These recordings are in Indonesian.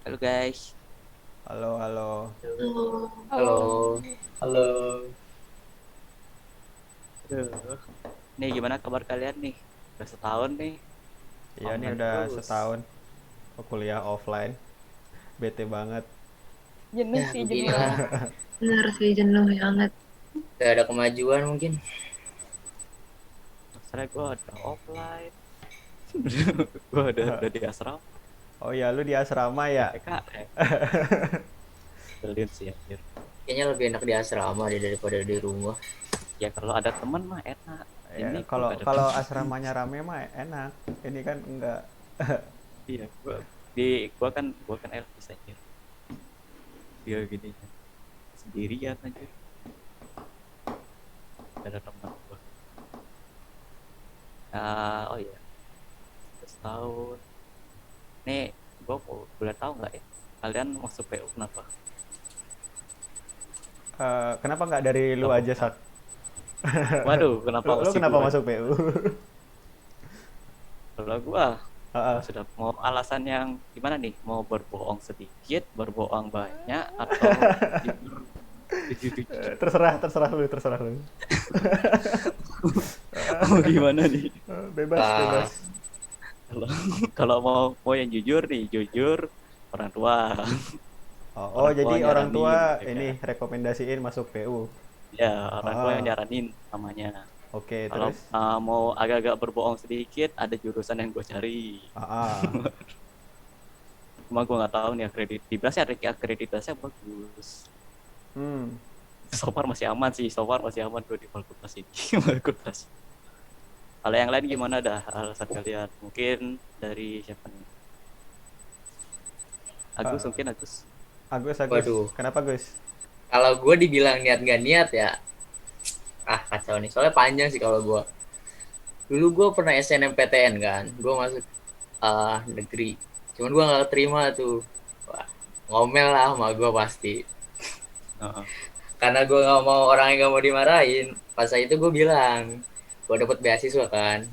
Halo guys. Halo, halo. Halo. Halo, Halo. halo. Aduh. Nih gimana kabar kalian nih? Udah setahun nih, Iya nih online udah terus. setahun kuliah offline. Bete banget. Jenuh Ya sih, jenuh. beginilah, Bener sih jenuh banget. gak ada kemajuan mungkin. Masalahnya gue udah offline. Gue udah di asrama, Oh ya, lu di asrama di ya? PKN. Beliin sih anjir. Kayaknya lebih enak di asrama deh daripada di rumah. Ya kalau ada teman mah enak. Ya, Ini gue kalau gak ada kalau teman. asramanya rame mah enak. Ini kan enggak. Iya, gue kan LPS anjir. Dia gini sendirian anjir. Gak ada teman gue. Oh iya, udah setahun. Nih, gue mau boleh tahu nggak ya? Kalian masuk PU kenapa? Kenapa nggak dari lu Loh, aja, Sak? waduh, Lu, kenapa lu mesti kenapa gue? masuk PU? Kalau gue, Heeh. sudah mau alasan yang gimana nih? Mau berbohong sedikit, berbohong banyak, atau jujur? Jujur. Terserah, terserah lu. Mau gimana nih? Bebas, Ah, bebas. Kalau kalau mau yang jujur nih, jujur orang tua, Oh, oh, orang tua jadi orang nyaranin, tua ya ini kan? rekomendasiin masuk PU. Ya, orang tua yang Ah, nyaranin namanya. oke, Kalau terus. mau agak-agak berbohong sedikit, ada jurusan yang gue cari. Ah, Cuma gue nggak tahu nih akreditasinya bagus. hmm. So far masih aman sih, so far masih aman gue di fakultas ini. Fakultas. Kalau yang lain gimana dah alasan kalian? Mungkin dari siapa nih? Agus, Ah, mungkin Agus. Agus. waduh. Kenapa, Gus? Kalau gue dibilang niat gak niat ya, kacau nih. Soalnya panjang sih kalau gue. Dulu gue pernah SNMPTN kan, gue masuk negeri. Cuman gue gak terima tuh. Wah, ngomel lah sama gue pasti. Uh-uh. Karena gue gak mau orang yang gak mau dimarahin. Pas saat itu gue bilang, gue dapet beasiswa kan.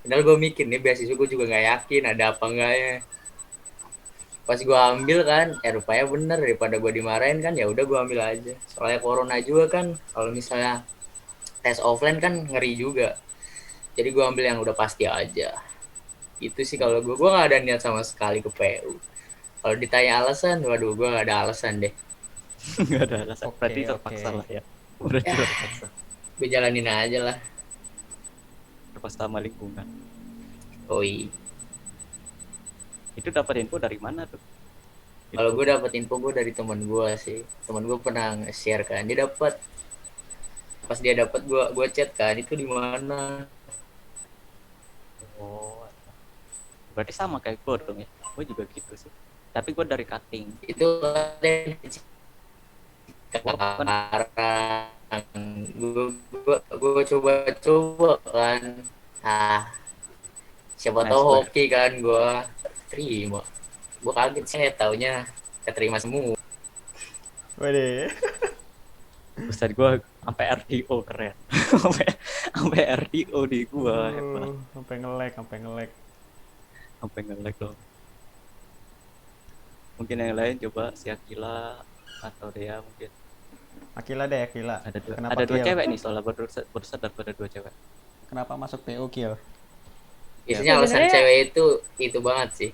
Padahal gue mikir nih beasiswa gue juga gak yakin ada apa enggaknya. Pas gue ambil kan, rupanya bener daripada gue dimarahin kan, ya udah gue ambil aja. Soalnya corona juga kan, kalau misalnya tes offline kan ngeri juga. Jadi gue ambil yang udah pasti aja. Itu sih kalau gue gak ada niat sama sekali ke PU. Kalau ditanya alasan, waduh gue gak ada alasan deh. Nggak ada alasan. Berarti Oke, terpaksa oke. lah ya. Berarti Ya, terpaksa. gue jalanin aja lah. Terpaksa sama lingkungan. Oi, Itu dapat info dari mana tuh? kalau gue Infonya. dapet info gue dari teman gue sih. Teman gue pernah nge-share kan, dia dapat. Pas dia dapat gue chat kan, itu di mana? Oh, berarti sama kayak gue dong ya. Gue juga gitu sih. Tapi gue dari cutting. Itu ada Gue kan sekarang gue coba-coba kan, ah siapa tahu Square. hoki kan gue terima. Gue kaget sih taunya keterima semua. Wede. Ustad gue sampai RDO keren. sampai sampai RDO di gue hebat. Sampai nge-lag, sampai nge-lag. Sampai nge-lag loh. Mungkin yang lain coba si Akila atau dia mungkin Akila deh, Akila. Kenapa ada dua Kill? cewek nih soalnya berusaha daripada dua cewek. Kenapa masuk PU Kill? Ya, Biasanya alasan Sebenarnya cewek itu banget sih,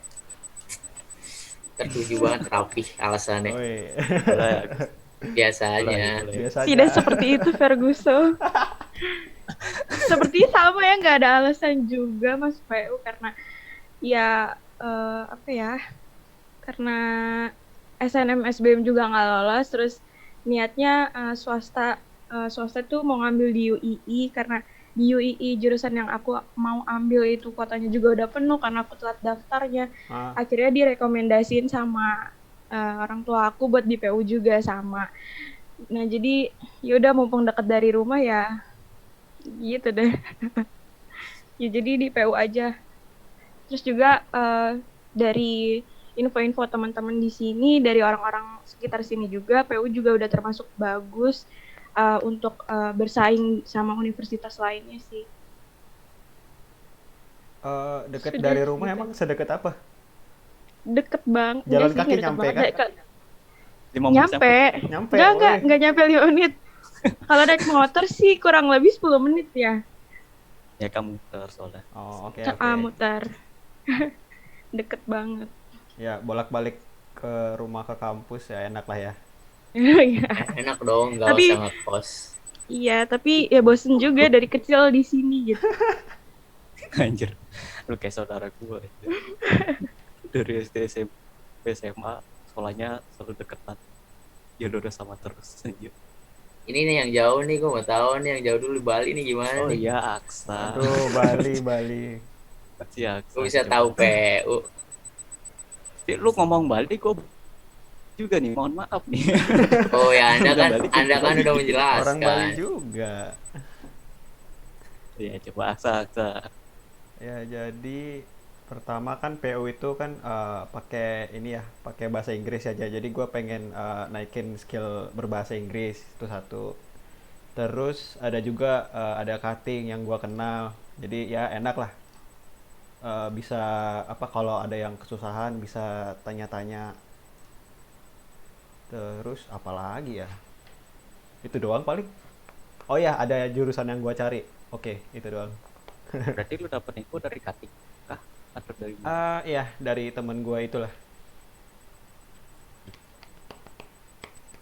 tertuju banget, rapi alasannya. Woi. boleh ya, Gus. Boleh ya, Biasanya boleh ya. Biasa tidak aja. seperti itu Ferguson. Seperti sama ya, nggak ada alasan juga Mas PU karena ya apa ya? Karena SNM SBM juga nggak lolos, terus niatnya swasta tuh mau ngambil di UII karena di UII jurusan yang aku mau ambil itu kuotanya juga udah penuh karena aku telat daftarnya. Ah, Akhirnya direkomendasiin sama orang tua aku buat di PU juga sama. Nah jadi yaudah mumpung deket dari rumah ya gitu deh. Ya jadi di PU aja. Terus juga dari info-info teman-teman di sini, dari orang-orang sekitar sini juga, PU juga udah termasuk bagus untuk bersaing sama universitas lainnya sih. deket Sudah dari rumah gitu. emang sedekat apa? Deket banget. Jalan Enggak sih, kaki nggak deket nyampe banget. kan? Kayak- 5 menit Nyampe. Nyampe. Enggak nyampe 5 menit. Kalau naik motor sih kurang lebih 10 menit ya. Ya kamu muter soalnya. Oh, oke Ke oke. muter. Deket banget. Ya, bolak-balik ke rumah ke kampus ya enak lah ya. Iya. Enak dong, nggak Tapi- usah ngekos. Iya, tapi ya bosen juga dari kecil di sini gitu. Anjir, lu kayak saudara gue. Dari SD, SMP, SMA, sekolahnya selalu deketan. Ya udah sama terus. Anjir. Ini nih yang jauh nih, gue mau tahu nih yang jauh dulu Bali nih gimana Oh nih. iya, Aksa. Aduh, Bali. Si Aksa. Gue bisa Coba. tahu PU. Lu ngomong Bali, gue juga nih, mohon maaf nih. Oh ya, Anda Udah kan balik ke Anda kan Bali. udah Orang menjelaskan. Bali juga. Ya coba Aksa. Ya, jadi pertama kan PU itu kan pakai ini ya, pakai bahasa Inggris aja. Jadi gue pengen naikin skill berbahasa Inggris itu satu. Terus ada juga ada cutting yang gue kenal. Jadi ya enak lah. Bisa apa kalau ada yang kesusahan bisa tanya-tanya. Terus apa lagi ya? Itu doang paling. Oh ya, ada jurusan yang gue cari. Oke, itu doang. Berarti lu dapet info dari Katik kah? Atau dari mana? Iya, dari temen gue itulah.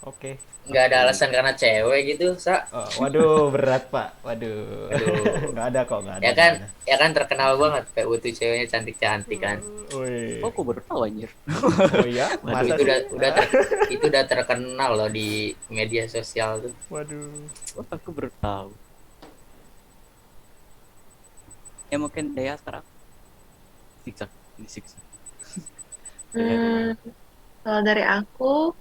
Oke. Nggak ada alasan karena cewek gitu, Sa. Oh, waduh, berat Pak. Waduh. Aduh. Nggak ada kok, nggak ada. Ya kan, nggak ada. ya kan terkenal banget PU tuh ceweknya cantik-cantik kan. Wih. Oh, aku baru tahu anjir. Oh iya, masa Itu sih? itu udah terkenal loh di media sosial tuh. Waduh. Oh, aku baru tahu. Ya mungkin Dea sekarang. Siksa. Ini siksa. Kalau dari aku,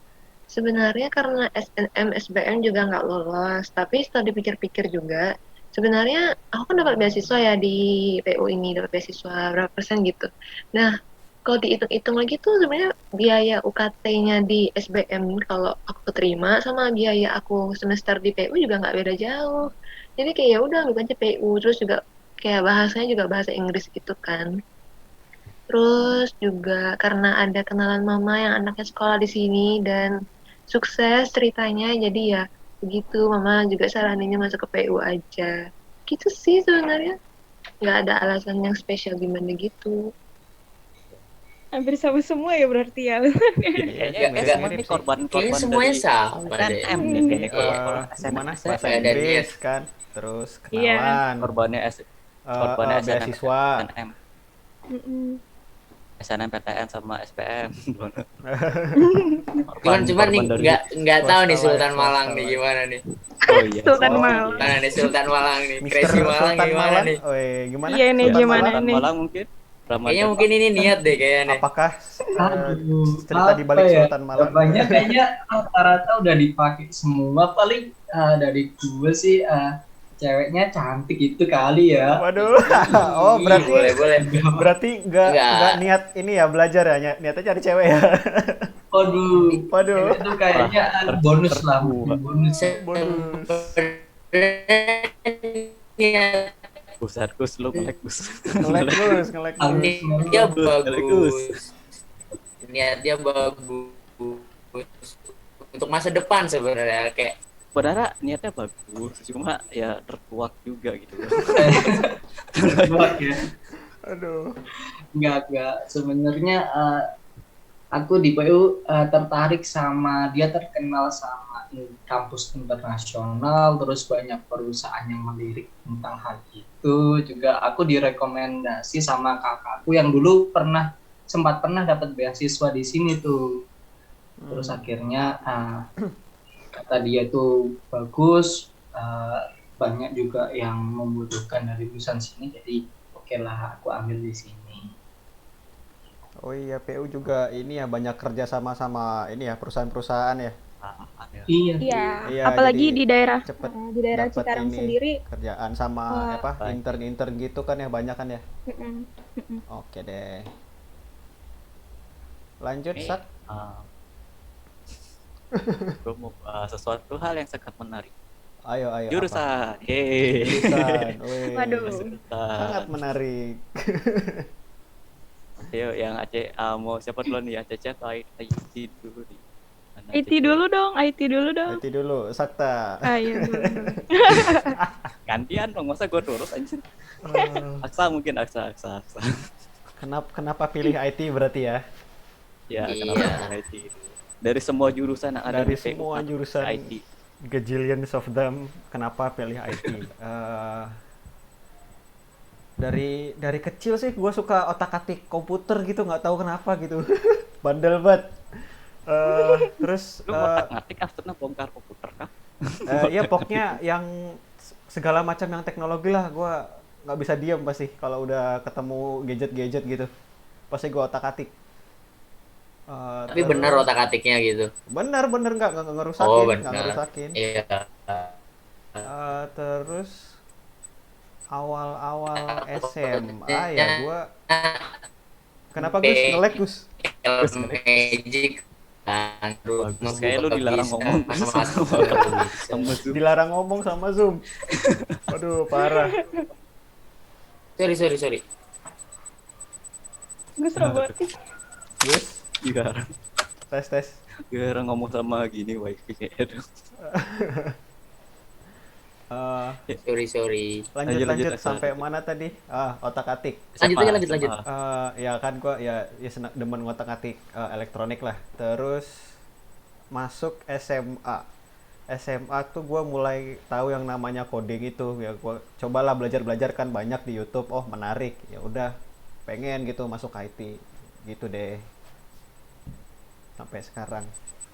sebenarnya karena SNM, SBM juga nggak lolos, tapi setelah dipikir-pikir juga, sebenarnya aku kan dapat beasiswa ya di PU ini, dapat beasiswa berapa persen gitu. Nah, kalau dihitung-hitung lagi tuh sebenarnya biaya UKT-nya di SBM kalau aku terima sama biaya aku semester di PU juga nggak beda jauh. Jadi kayak ya udah ambil aja PU, terus juga kayak bahasanya juga bahasa Inggris gitu kan. Terus juga karena ada kenalan mama yang anaknya sekolah di sini dan sukses ceritanya, jadi ya begitu, mama juga saraninnya masuk ke PU aja. Gitu sih sebenarnya. Nggak ada alasan yang spesial gimana gitu. Hampir sama semua ya berarti ya. Kayaknya Enggak, semua mirip nih sih. korban Kayaknya semuanya dari sama deh. SNM nih kayaknya. Kalau Gimana? SNM, Bahasa Ada Inggris niat. kan. Terus Iya. kenalan. korbannya korbannya SNM, Beasiswa. SNM, Mm-mm. SNMPTN sama SPM. Cuman nih nggak tahu nih swasta Sultan life, Malang swasta nih life. gimana nih. Oh iya. Sultan Oh, Malang. Gimana nih Sultan Malang nih? Mister Crazy Malang Sultan gimana Malang. nih? Woi, gimana? Iya nih, Sultan gimana Malang? Sultan nih? Malang mungkin. Kayaknya mungkin ini niat deh kayaknya. Apakah Aduh, cerita di balik apa ya? Sultan Malang? Banyak kayaknya rata-rata udah dipakai semua. Paling dari gue sih ceweknya cantik itu kali ya. Waduh. Oh, berarti boleh. berarti nggak Nggak. niat ini ya belajar ya, niatnya cari cewek ya. Waduh, Waduh. itu kayaknya bonus lah, bonus. Bonus. Niat Pusat Gus lu ngelek Gus. Ngelek Amin. dia Bagus. bagus. Niat dia bagus. Untuk masa depan sebenarnya kayak Saudara niatnya bagus, cuma ya tertuak juga gitu. Buat ya. Aduh. Enggak. Sebenarnya aku di PU tertarik sama dia, terkenal sama kampus internasional, terus banyak perusahaan yang melirik tentang hal itu. Juga aku direkomendasi sama kakakku yang dulu sempat pernah dapat beasiswa di sini tuh. Terus akhirnya kata dia tuh bagus, banyak juga yang membutuhkan dari lulusan sini, jadi oke lah aku ambil di sini. Oh iya, PU juga ini ya banyak kerja sama ini ya perusahaan-perusahaan ya. Iya. Iya, Iya, apalagi jadi di daerah cepet di daerah dapet Cikarang ini sendiri. kerjaan sama Wah. apa Baik. intern gitu kan ya, banyak kan ya. Mm-mm. Oke deh. Lanjut, Oke. Sat. Gue mau bahas sesuatu hal yang sangat menarik. Ayo. Apa? Jurusan. Yeay. Jurusan. Wih, Waduh. sangat menarik. Ayo yang Aceh, mau siapa dulu nih? Aceh atau IT dulu nih? Mana IT Aceh? dulu dong, IT dulu dong. IT dulu, Sakta. Ayo boleh boleh. Gantian dong, masa gue terus anjir. Aksa mungkin, Aksa. Kenapa pilih IT berarti ya? Ya, kenapa Iya. pilih IT? Dari semua jurusan yang ada Dari di PU semua kan, jurusan IT. gajillions of them, kenapa pilih IT? Dari kecil sih gue suka otak-atik komputer gitu, nggak tahu kenapa gitu. Bandel banget. Terus Lu ngotak ngatik maksudnya bongkar komputer kah? ya pokoknya yang segala macam yang teknologi lah, gue nggak bisa diam pasti kalau udah ketemu gadget-gadget gitu, pasti gue otak-atik. Tapi benar otak-atiknya gitu. Bener nggak Oh, ngerusakin, nggak benar. ngerusakin. Iya. Terus awal-awal SMA ya gue, kenapa Gus nge-lag Gus? Magic kan, terus Bagus, kayak lu ngebuka dilarang bisa, ngomong masuk sama Zoom. Dilarang ngomong sama Zoom. Waduh parah. sorry Gus robotik. Gus Dilarang, tes. dilarang ngomong sama gini wifi kayaknya. sorry Lanjut Lanjut, sampai lanjut. mana tadi? Otak-atik. lanjut SMA. Ya kan gua ya demen ngotak-atik elektronik lah. Terus masuk SMA. SMA tuh gua mulai tahu yang namanya coding itu. Ya gua cobalah belajar kan banyak di YouTube. Oh, menarik. Ya udah pengen gitu masuk IT. Gitu deh. Sampai sekarang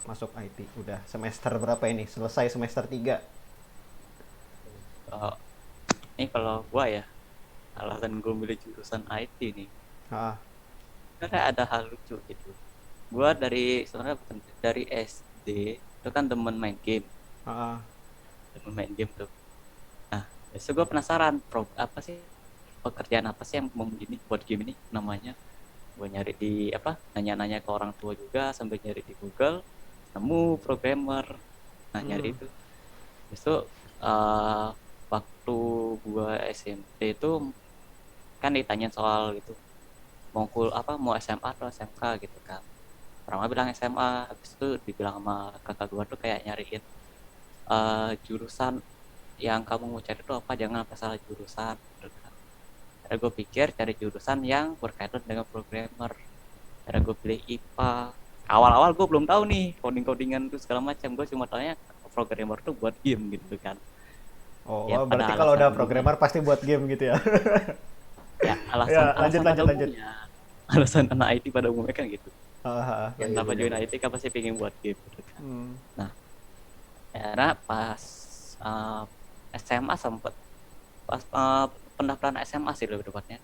masuk IT. Udah semester berapa ini? Selesai semester 3. Oh, ini kalau gua ya, alasan gue milih jurusan IT nih, Ah, karena ada hal lucu gitu. Gua sebenarnya bukan dari SD itu kan demen main game, ah. tuh. Nah, besok gue penasaran apa sih pekerjaan apa sih yang mau gini buat game ini namanya. Gue nyari di nanya-nanya ke orang tua juga sambil nyari di Google, nemu programmer. Nah, nyari itu. Besok waktu gua SMP itu kan ditanya soal gitu, mau mau SMA atau SMK gitu kan. Orang bilang SMA, habis itu dibilang sama kakak gua tuh kayak nyariin jurusan yang kamu mau cari itu apa, jangan sampai salah jurusan gitu kan. Karena gue pikir cari jurusan yang berkaitan dengan programmer. Karena gue pilih IPA. Awal-awal gue belum tahu nih coding-codingan itu segala macam. Gue cuma tanya programmer tuh buat game gitu kan. Oh, Ya, berarti pada kalau udah alasan programmer pasti buat game gitu ya. Ya, Ya, lanjut. umumnya. Alasan anak IT pada umumnya kan gitu. Ya, Kenapa bener. join IT kan pasti pengen buat game gitu kan. Hmm. Karena pas SMA sempet pas pendaftaran SMA sih lebih tepatnya.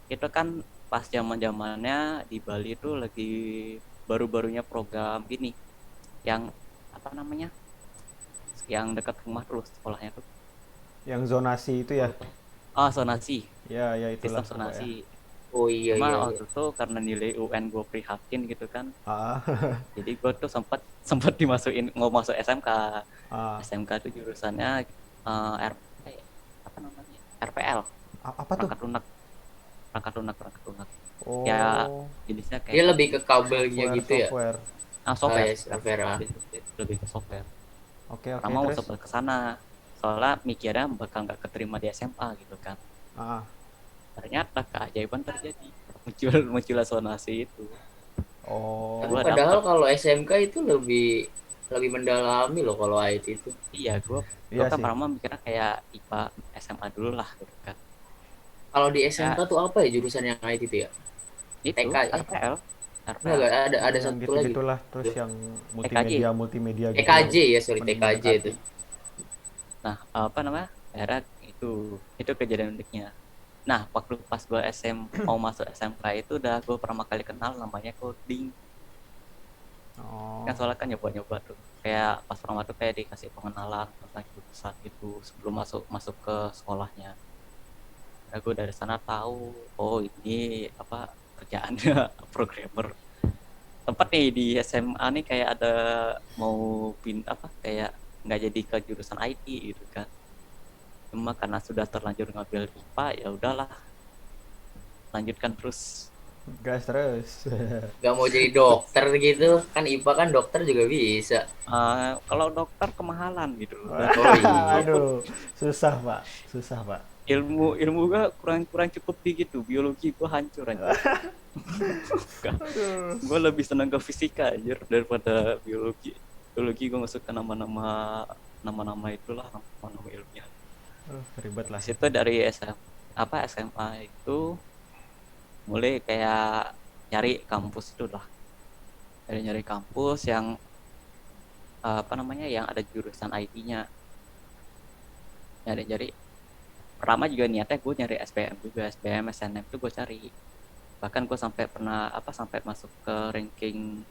Itu kan pas zaman-zamannya di Bali itu lagi baru-barunya program gini yang apa namanya? Yang dekat rumah terus sekolahnya tuh. Yang zonasi itu ya. Zonasi. Ya itulah. Sistem zonasi. Oh iya Cuma iya. waktu itu karena nilai UN gue prihatin gitu kan, Ah, jadi gue tuh sempat dimasukin mau masuk SMK. ah. SMK tuh jurusannya apa namanya, RPL, Apa tuh? perangkat lunak. Oh, Ya jenisnya Dia kayak lebih ke kabelnya software, gitu ya. software. software. Oh, ya, software, ah. Lebih ke software. Oke, Karena mau terus. sempat ke sana, soalnya mikirnya bakal nggak keterima di SMA gitu kan. Ah. Ternyata keajaiban terjadi, muncul zonasi itu. Oh. Tapi Gua padahal dapet. kalau SMK itu lebih mendalami loh kalau IT itu. Iya, gue Iya kan sih. pertama mikirnya kayak IPA SMA dulu lah gitu kan. Kalau di SMK tuh apa ya jurusan yang IT itu ya? Itu TK, RPL. Enggak, ada yang satu lagi. gitu-gitulah, terus yang multimedia gitu. TKJ ya, sorry Mendingan TKJ itu. Nah, apa namanya? Akhirnya itu kejadian uniknya. Nah, waktu pas gue mau masuk SMK itu udah gue pertama kali kenal namanya coding. Oh. Kan soalnya kan nyoba-nyoba tuh. Kayak pas pertama tuh kayak dikasih pengenalan tentang jurusan itu sebelum masuk ke sekolahnya. Nah, gue dari sana tahu, oh ini apa kerjaannya programmer. Tempat nih di SMA nih kayak ada mau kayak nggak jadi ke jurusan IT gitu kan. Cuma karena sudah terlanjur ngambil IPA, ya udahlah lanjutkan terus gas terus. Gak mau jadi dokter gitu kan, IPA kan dokter juga bisa. Kalau dokter kemahalan gitu loh. Dan Oh iya. Aduh, susah pak, susah pak. ilmu ilmu gua kurang kurang cukup di gitu. Biologi gua hancur anjir. Aduh. Gua lebih senang ke fisika anjir daripada biologi. Biologi gua masuk ke nama-nama itulah, nama-nama ilmiah. Ribet lah. Di situ dari SMA itu mulai kayak nyari kampus itu lah. Dari nyari kampus yang apa namanya, yang ada jurusan IT-nya. Nyari-nyari. Pertama juga niatnya gue nyari SPM juga, SPM, SNM tuh gue cari. Bahkan gue sampai masuk ke ranking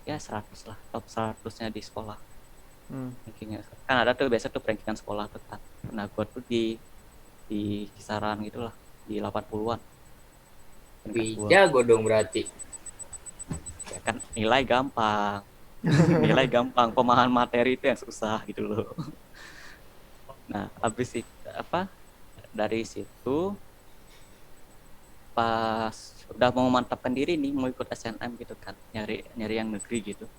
ya 100 lah, top 100-nya di sekolah. Rankingnya kan ada tuh biasa tuh rankingan sekolah tuh kan. Nah gue tuh di kisaran gitulah, di 80-an. Jago dong berarti. Ya kan nilai gampang. Nilai gampang, pemahaman materi itu yang susah gitu loh. Nah, habis itu dari situ pas udah mau mantapkan diri nih mau ikut SNM gitu kan, nyari yang negeri gitu.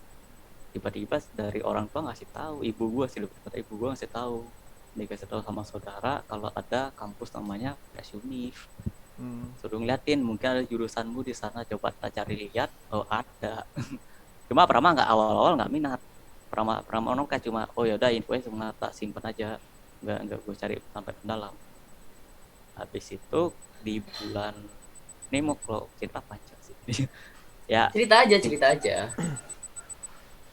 Tiba-tiba dari orang tua ngasih tahu, ibu gua sih, lebih kata ibu gua ngasih tahu, dikasih tahu sama saudara kalau ada kampus namanya Unif. Suruh ngeliatin, mungkin ada jurusanmu di sana, coba kita cari lihat. Oh ada. Cuma Prama nggak, awal-awal nggak minat. Prama orang kan cuma oh yaudah infonya cuma tak simpen aja, nggak gue cari sampai mendalam. Habis itu di bulan ini mau kalau cerita panjang sih. Ya Cerita aja.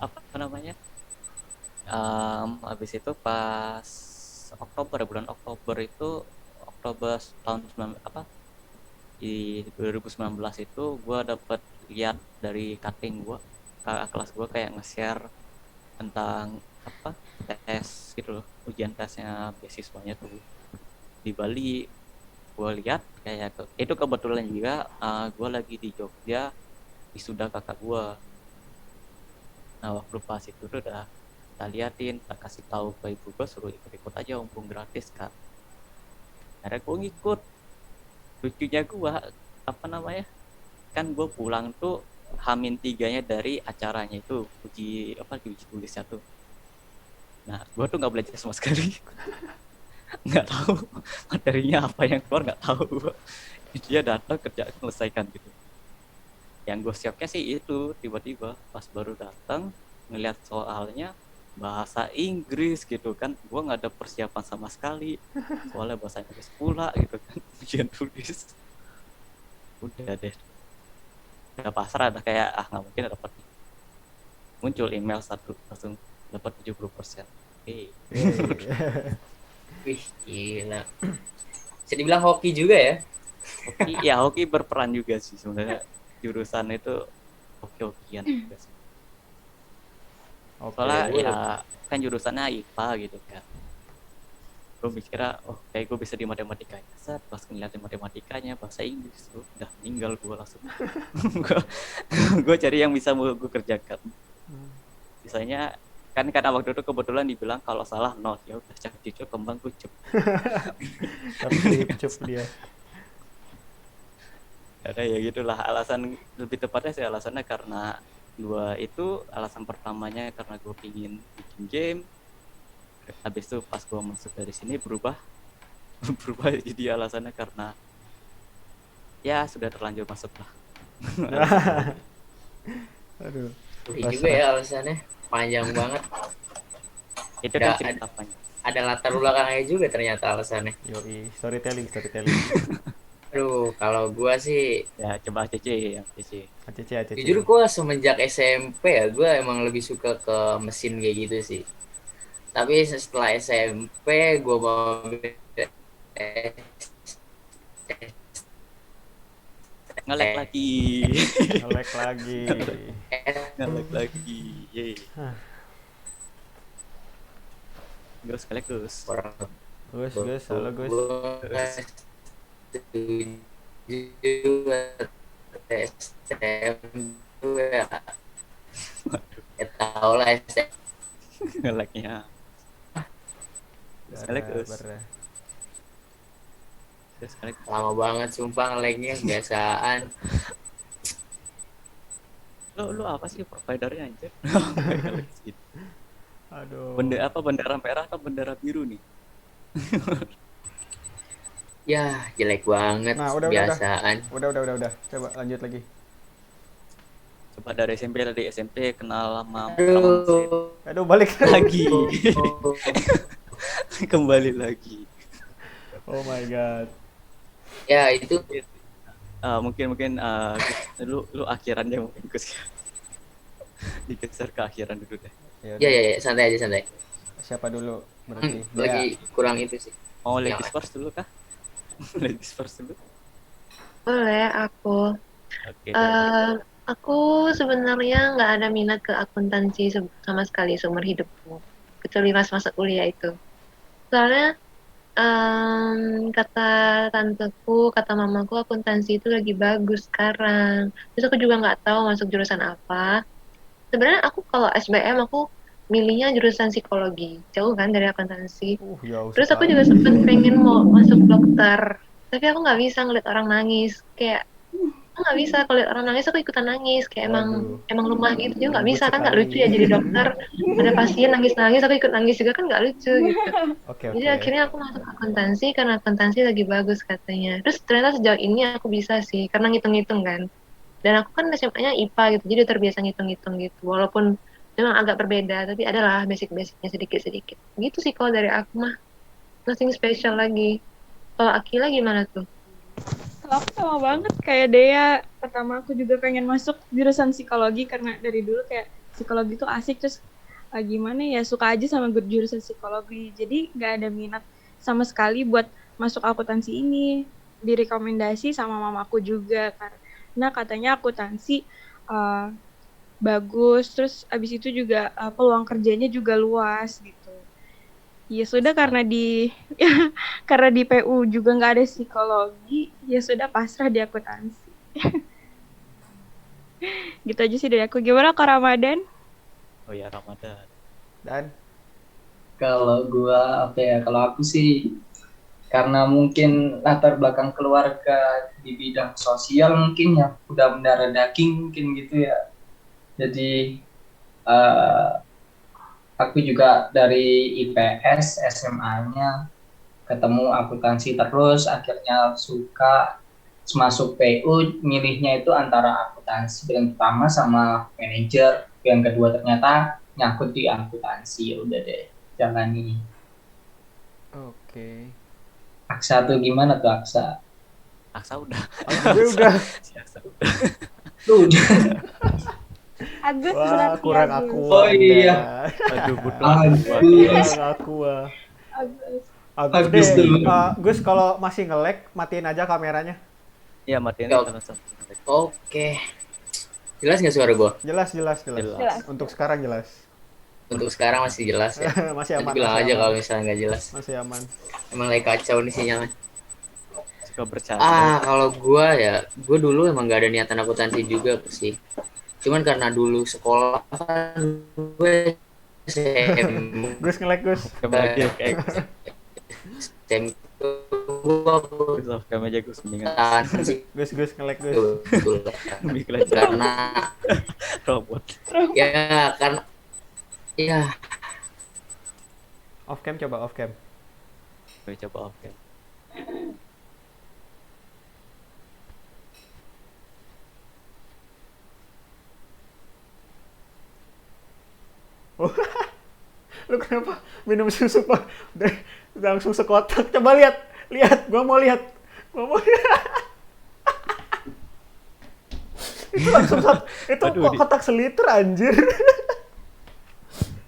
apa namanya, habis itu pas bulan Oktober itu, Oktober tahun di 2019 itu gue dapet lihat dari cutting gue, kakak kelas gue kayak nge-share tentang tes gitu loh, ujian tesnya beasiswanya tuh di Bali. Gue lihat kayak itu kebetulan juga gue lagi di Jogja wisuda kakak gue. Nah waktu pas itu tuh udah kita liatin, kita kasih tahu ke ibu gue, suruh ikut aja, mumpung gratis kan. Akhirnya gue ngikut. Lucunya gue kan gue pulang tuh H-3-nya dari acaranya itu, uji tulisnya tuh. Nah gue tuh nggak belajar sama sekali. Nggak tahu materinya apa yang keluar, nggak tahu. Dia datang kerja selesaikan gitu. Yang gue siapnya sih itu, tiba-tiba pas baru datang ngeliat soalnya bahasa Inggris gitu kan, gue nggak ada persiapan sama sekali, soalnya bahasa Inggris pula gitu kan. Ujian tulis udah deh, udah pasrah, udah kayak nggak mungkin dapat. Muncul email satu langsung dapat 70%. Wih gila. Bisa dibilang hoki juga ya. Hoki berperan juga sih sebenarnya, jurusan itu hoki-hokian juga sih. Soalnya ya kan jurusannya IPA gitu kan, gue mikirnya kayak gue bisa di matematikanya. Pas ngeliatin matematikanya bahasa Inggris tuh udah meninggal gue langsung. gue cari yang bisa gue kerjakan. Misalnya kan karena waktu itu kebetulan dibilang kalau salah not, ya udah cak cucuk kembang kucup. Tapi cup dia. Ada ya gitulah alasan, lebih tepatnya sih alasannya karena dua itu. Alasan pertamanya karena gue pingin bikin game. Habis itu pas gue masuk dari sini berubah jadi alasannya karena ya sudah terlanjur masuk lah. Aduh. Ini juga ya alasannya panjang banget. Itu kan cerita panjang. Ada latar belakangnya juga ternyata alasannya. Yoi, storytelling. Aduh, kalau gua sih Ya coba ACC. ACC. jujur gua semenjak SMP ya gua emang lebih suka ke mesin kayak gitu sih. Tapi setelah SMP gua mau ngelek lagi. Yeay. Gus. Halo Gus. STM itu ya tau lah STM Ngeleknya. lama banget sumpah ngeleknya kebiasaan. Lu apa sih providernya anjir? Gitu. Aduh. Bendera merah atau bendera biru nih? Ya, jelek banget Nah, udah. biasaan. Udah. Coba lanjut lagi. Coba dari SMP tadi, SMP kenal sama Mesin Aduh. Aduh, balik lagi. Kembali lagi. Oh my god. Ya, itu Mungkin lu akhirannya mungkin Gus. Digeser ke akhiran dulu deh. Ya ya udah. ya, ya, santai aja santai. Siapa dulu berarti? Lagi kurang itu sih. Mau Ya. ladies first dulu kah? Ladies first dulu. Boleh aku. Oke. Aku sebenarnya nggak ada minat ke akuntansi sama sekali seumur hidupku. Kecuali pas masa kuliah itu. Soalnya kata tanteku, kata mamaku akuntansi itu lagi bagus sekarang. Terus aku juga nggak tahu masuk jurusan apa. Sebenarnya aku kalau SBM aku milihnya jurusan psikologi, jauh kan dari akuntansi. Jauh Terus aku sekali. juga sempat pengen mau masuk dokter, tapi aku nggak bisa ngeliat orang nangis. Kayak aku nggak bisa kalau lihat orang nangis aku ikutan nangis. Kayak Waduh. emang lemah gitu. Juga nggak Lembut bisa kan, nggak sekali. lucu ya jadi dokter. Ada pasien nangis-nangis aku ikut nangis juga kan nggak lucu gitu. Oke. Jadi akhirnya aku masuk akuntansi karena akuntansi lagi bagus katanya. Terus ternyata sejauh ini aku bisa sih karena ngitung-ngitung kan. Dan aku kan SMA-nya IPA gitu, jadi udah terbiasa ngitung-ngitung gitu. Walaupun memang agak berbeda, tapi adalah basic-basicnya sedikit-sedikit. Gitu sih kalau dari aku mah. Nothing special lagi. Kalau Akila gimana tuh? Kalau aku sama banget kayak Dea. Pertama aku juga pengen masuk jurusan psikologi karena dari dulu kayak psikologi itu asik, terus gimana ya, suka aja sama jurusan psikologi. Jadi nggak ada minat sama sekali buat masuk akuntansi ini. Direkomendasi sama mamaku juga karena katanya akuntansi bagus, terus abis itu juga peluang kerjanya juga luas gitu. Ya sudah, karena karena di PU juga nggak ada psikologi, ya sudah pasrah di akuntansi. Gitu aja sih dari aku. Gimana Kak Ramadan? Oh ya, Ramadan. Dan Kalau kalau aku sih karena mungkin latar belakang keluarga di bidang sosial mungkin ya udah mendarah daging mungkin gitu ya. Jadi aku juga dari IPS SMA-nya ketemu akuntansi terus, akhirnya suka. Masuk PU milihnya itu antara akuntansi yang pertama sama manajer, yang kedua ternyata nyangkut di akuntansi. Ya udah deh, jalani. oke. Aksa tuh gimana tuh Aksa? Aksa udah. Gue udah. Si Aksa udah. Tuh udah. Agus Wah, berarti kurang Agus. aku. Oh iya. Aduh, Agus. Kurang aku. Agus. Agus Agus deh. dulu. Gus, kalau masih nge-lag, matiin aja kameranya. Iya, matiin Ya, aja langsung. Oke. Jelas nggak suara gua? Jelas. Jelas. Untuk sekarang jelas. Untuk sekarang masih jelas ya. Masih aman. Nanti bilang masih aja aman. kalau misalnya nggak jelas. Masih aman. Emang lagi kacau nih sinyalnya. Suka bercanda. Kalau gua ya, gua dulu emang nggak ada niatan akuntansi juga sih. Cuman karena dulu sekolah kan gue Gus nge-lag, Gus. Kembali aja kayak STM gua Gus off cam aja Gus mendingan akuntansi Gus nge-lag, Gus. betul. lebih kelihatan Karena robot. ya karena ya Off cam, coba off cam. Coba off cam. Lu kenapa minum susu, Pak? Udah langsung sekotak. Coba lihat. Gua mau lihat. Itu langsung itu Aduh, kok kotak seliter anjir.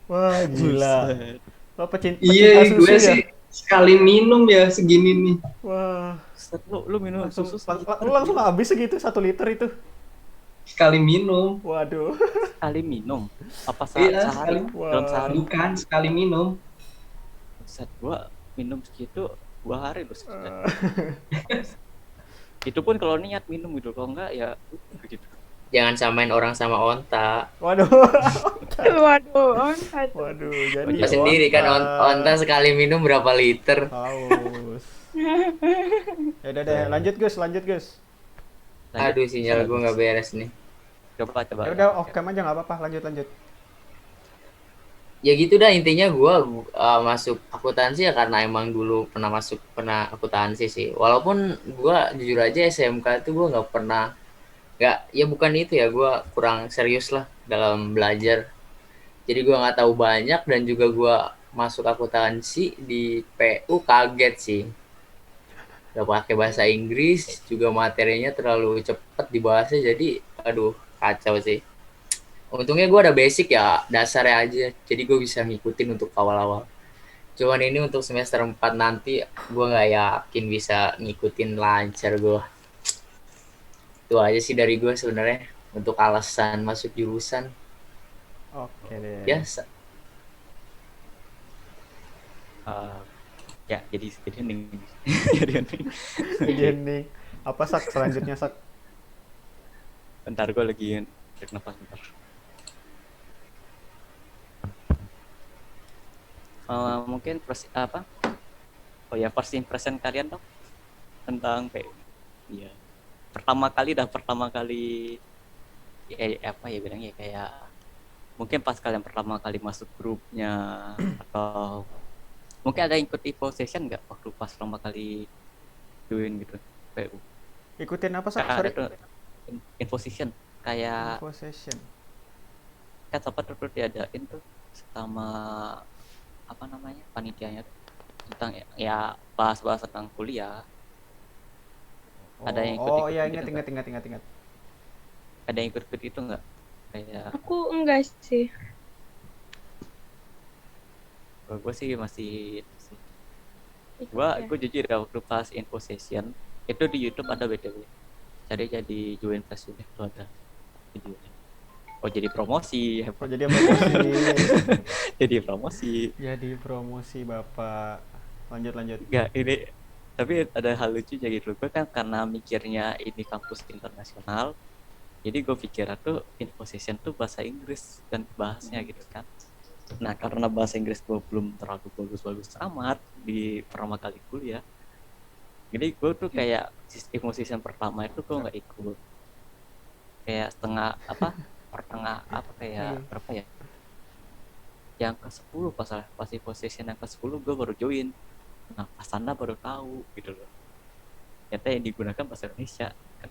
Wah, gila. Buset. Lo pecinta Iya, susu gue ya? sih sekali minum ya segini nih. Wah, Set, lu minum langsung, susu lu langsung habis segitu 1 liter itu. Sekali minum. Waduh. sekali minum apa Iya, sehari sekali. dalam sehari? Bukan sekali minum. Set, gua minum segitu 2 hari loh sekitar. Itu pun kalau niat minum gitu, kalau enggak ya begitu. jangan samain orang sama onta. Waduh. Waduh, Waduh, jadi Iya. Kita sendiri kan onta sekali minum berapa liter. haus. Ya udah deh, lanjut Gus. Lanjut. Aduh sinyal gue nggak beres nih. Coba Ya udah off cam aja nggak apa-apa, lanjut. Ya gitu dah intinya gue masuk akuntansi ya karena emang dulu pernah akuntansi sih. Walaupun gue jujur aja SMK itu gue nggak ya bukan itu ya, gue kurang serius lah dalam belajar. Jadi gue nggak tahu banyak dan juga gue masuk akuntansi di PU kaget sih. Udah pakai bahasa Inggris juga materinya terlalu cepet dibahasnya, jadi aduh kacau sih. Untungnya gue ada basic ya, dasarnya aja. Jadi gue bisa ngikutin untuk awal-awal. Cuman ini untuk semester 4 nanti gue nggak yakin bisa ngikutin lancar gue. Itu aja sih dari gue sebenarnya untuk alasan masuk jurusan. Oke deh. Ya, Eh, ya jadi hening. Jadi hening. Jadi ending. Apa sak selanjutnya sak? Bentar gue lagi tarik nafas bentar. Mungkin apa? Oh ya, first impression kalian dong tentang ya pertama kali apa ya bilangnya kayak mungkin pas kalian pertama kali masuk grupnya atau mungkin ada ikut info session nggak waktu pas pertama kali join gitu PU. Ikutin apa sak? Kayak Sorry. ada tuh info session kayak Info session. kan sempat tuh diadain tuh sama apa namanya panitianya tuh, tentang ya bahas-bahas tentang kuliah. Ada yang Oh ikut-ikut iya, gitu ingat. nggak? Ada yang ikut itu nggak kayak Aku enggak sih. gue sih masih itu sih. Ikut ya. Gue jujur ya waktu pas info session itu di YouTube ada BTW cari jadi join flash unit itu ada videonya. Oh jadi promosi Oh jadi promosi. jadi promosi. Jadi promosi Bapak. Lanjut. Enggak ini tapi ada hal lucunya gitu. Gue kan karena mikirnya ini kampus internasional, jadi gue pikir tuh info session tuh bahasa Inggris dan bahasnya gitu kan. Nah karena bahasa Inggris gue belum terlalu bagus-bagus amat di pertama kali kuliah, jadi gue tuh kayak info session pertama itu gue nggak ikut, kayak setengah apa pertengah apa kayak berapa ya, yang ke-10 pas info session yang ke-10 gue baru join. Nah pas sana baru tahu gitu loh, ternyata yang digunakan bahasa Indonesia kan.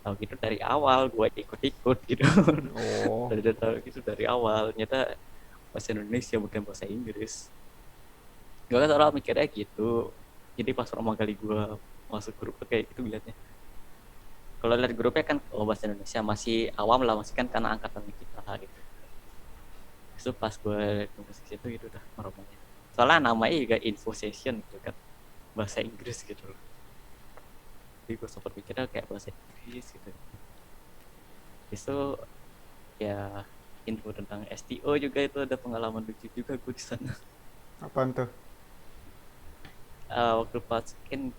Tahu gitu dari awal gue ikut gitu. Oh. Udah tahu gitu dari awal ternyata bahasa Indonesia bukan bahasa Inggris. Gue kan orang mikirnya gitu, jadi pas pertama kali gue masuk grup kayak gitu liatnya. Kalau lihat grupnya kan bahasa Indonesia masih awam lah, masih kan karena angkatan kita gitu. Itu pas gue lihat musik itu gitu udah meromanya. Soalnya namanya juga info session gitu kan, bahasa Inggris gitu loh. Jadi gue sempat mikirnya kayak bahasa Inggris gitu. Itu ya info tentang STO juga, itu ada pengalaman lucu juga gue di sana. Apaan tuh? Waktu pas kan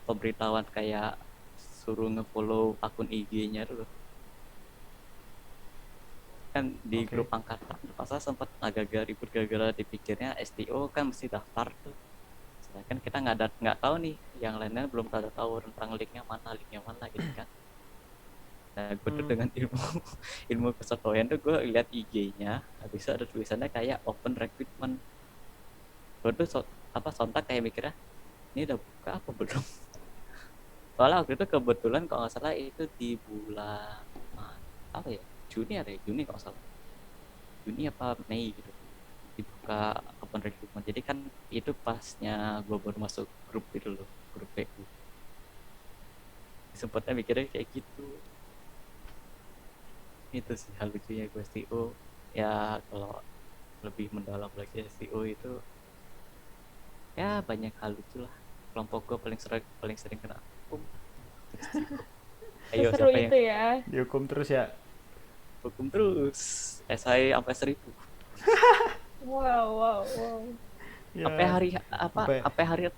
pemberitahuan kayak suruh nge-follow akun IG-nya dulu kan di grup angkatan. Masa sempat agak-agak ribut gara-gara dipikirnya STO kan mesti daftar tuh, sedangkan kita nggak tahu nih, yang lainnya belum tahu tentang linknya mana gitu kan. Nah gue tuh dengan ilmu kesotoyan tuh gue lihat IG-nya, habis itu ada tulisannya kayak open recruitment. Gue tuh sontak kayak mikirnya ini udah buka apa belum. Soalnya waktu itu kebetulan kalau nggak salah itu di bulan apa ya, Juni kalau salah, Juni apa Mei gitu dibuka open recruitment. Jadi kan itu pasnya gue baru masuk grup itu loh, grup PU. Sempatnya mikirnya kayak gitu. Itu sih hal lucunya gue STO ya. Kalau lebih mendalam lagi STO itu ya banyak hal lucu lah. Kelompok gue paling sering kena hukum. Ayo Seru siapa itu yang ya. Dihukum terus ya? hukum terus SI sampai 1.000 Wow. Ya. sampai hari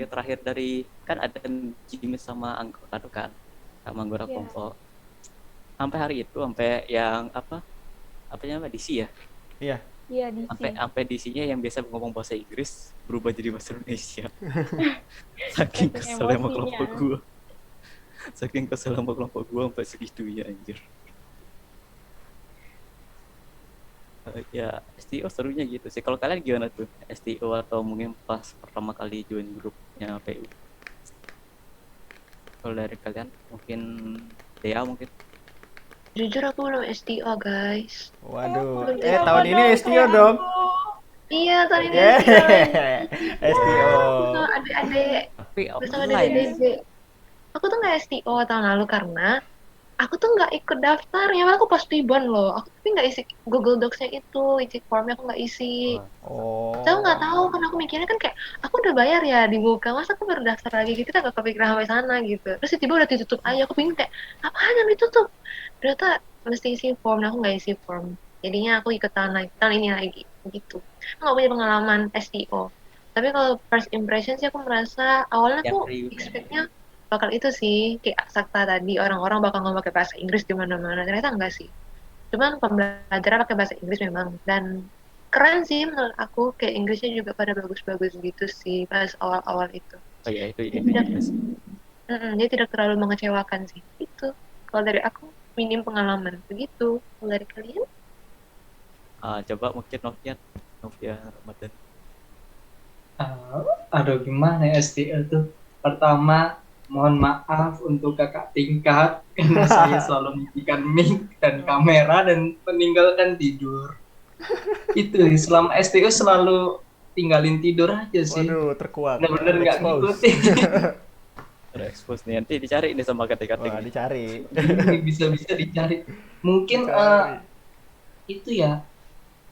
terakhir dari kan ada Jimmy sama anggota tuh kan, sama anggota kelompok. Sampai hari itu sampai yang apa namanya DC ya? Iya. Iya DC. Sampai DC-nya yang biasa ngomong bahasa Inggris berubah jadi bahasa Indonesia. Saking keselnya sama kelompok gue. Saking kesel sama kelompok gue sampai segitu ya anjir. Ya STO serunya gitu sih. Kalau kalian gimana tuh STO atau mungkin pas pertama kali join grupnya PU? Kalau dari kalian mungkin Dea mungkin. Jujur aku belum STO guys. Waduh, Belum tahun STO. ini STO dong. Iya, tadi ini Yeah. STO lagi. STO. Bersama adik-adik, Tapi bersama online. adik-adik. Aku tuh nggak STO tahun lalu karena aku tuh nggak ikut daftarnya, aku pas Tibon loh. Aku tapi nggak isi Google Docs-nya itu, isi formnya aku nggak isi. Wah, Oh. Saya nggak tahu kan aku mikirnya kan kayak aku udah bayar ya di muka, masa aku baru daftar lagi gitu, kan gak kepikiran sampai sana gitu. Terus tiba-tiba udah ditutup aja, aku bingung kayak apaan yang ditutup? Ternyata mesti isi form, nah aku nggak isi form. Jadinya aku ikut tahun ini lagi gitu. Aku nggak punya pengalaman STO. Tapi kalau first impression sih aku merasa awalnya yang tuh review. expect-nya bakal itu sih kayak Sakta tadi orang-orang bakal ngomong pakai bahasa Inggris di mana-mana. Ternyata enggak sih. Cuman pembelajaran pakai bahasa Inggris memang, dan keren sih menurut aku, kayak Inggrisnya juga pada bagus-bagus gitu sih pas awal-awal itu. Oh ya itu Dia ini tidak, juga sih. dia tidak terlalu mengecewakan sih. Itu kalau dari aku minim pengalaman begitu. Kalau dari kalian? Coba mungkin Novia Ramadan. Aduh gimana ya STL tuh. Pertama, mohon maaf untuk kakak tingkat karena saya selalu matikan mic dan kamera dan meninggalkan tidur. Itu selama STO selalu tinggalin tidur aja sih. Waduh, terkuat. Bener-bener nggak Expose. ngikutin. Udah expose nih, nanti dicari nih sama Wah, kating-kating. dicari. Ini bisa-bisa dicari. Mungkin Dicari. itu ya,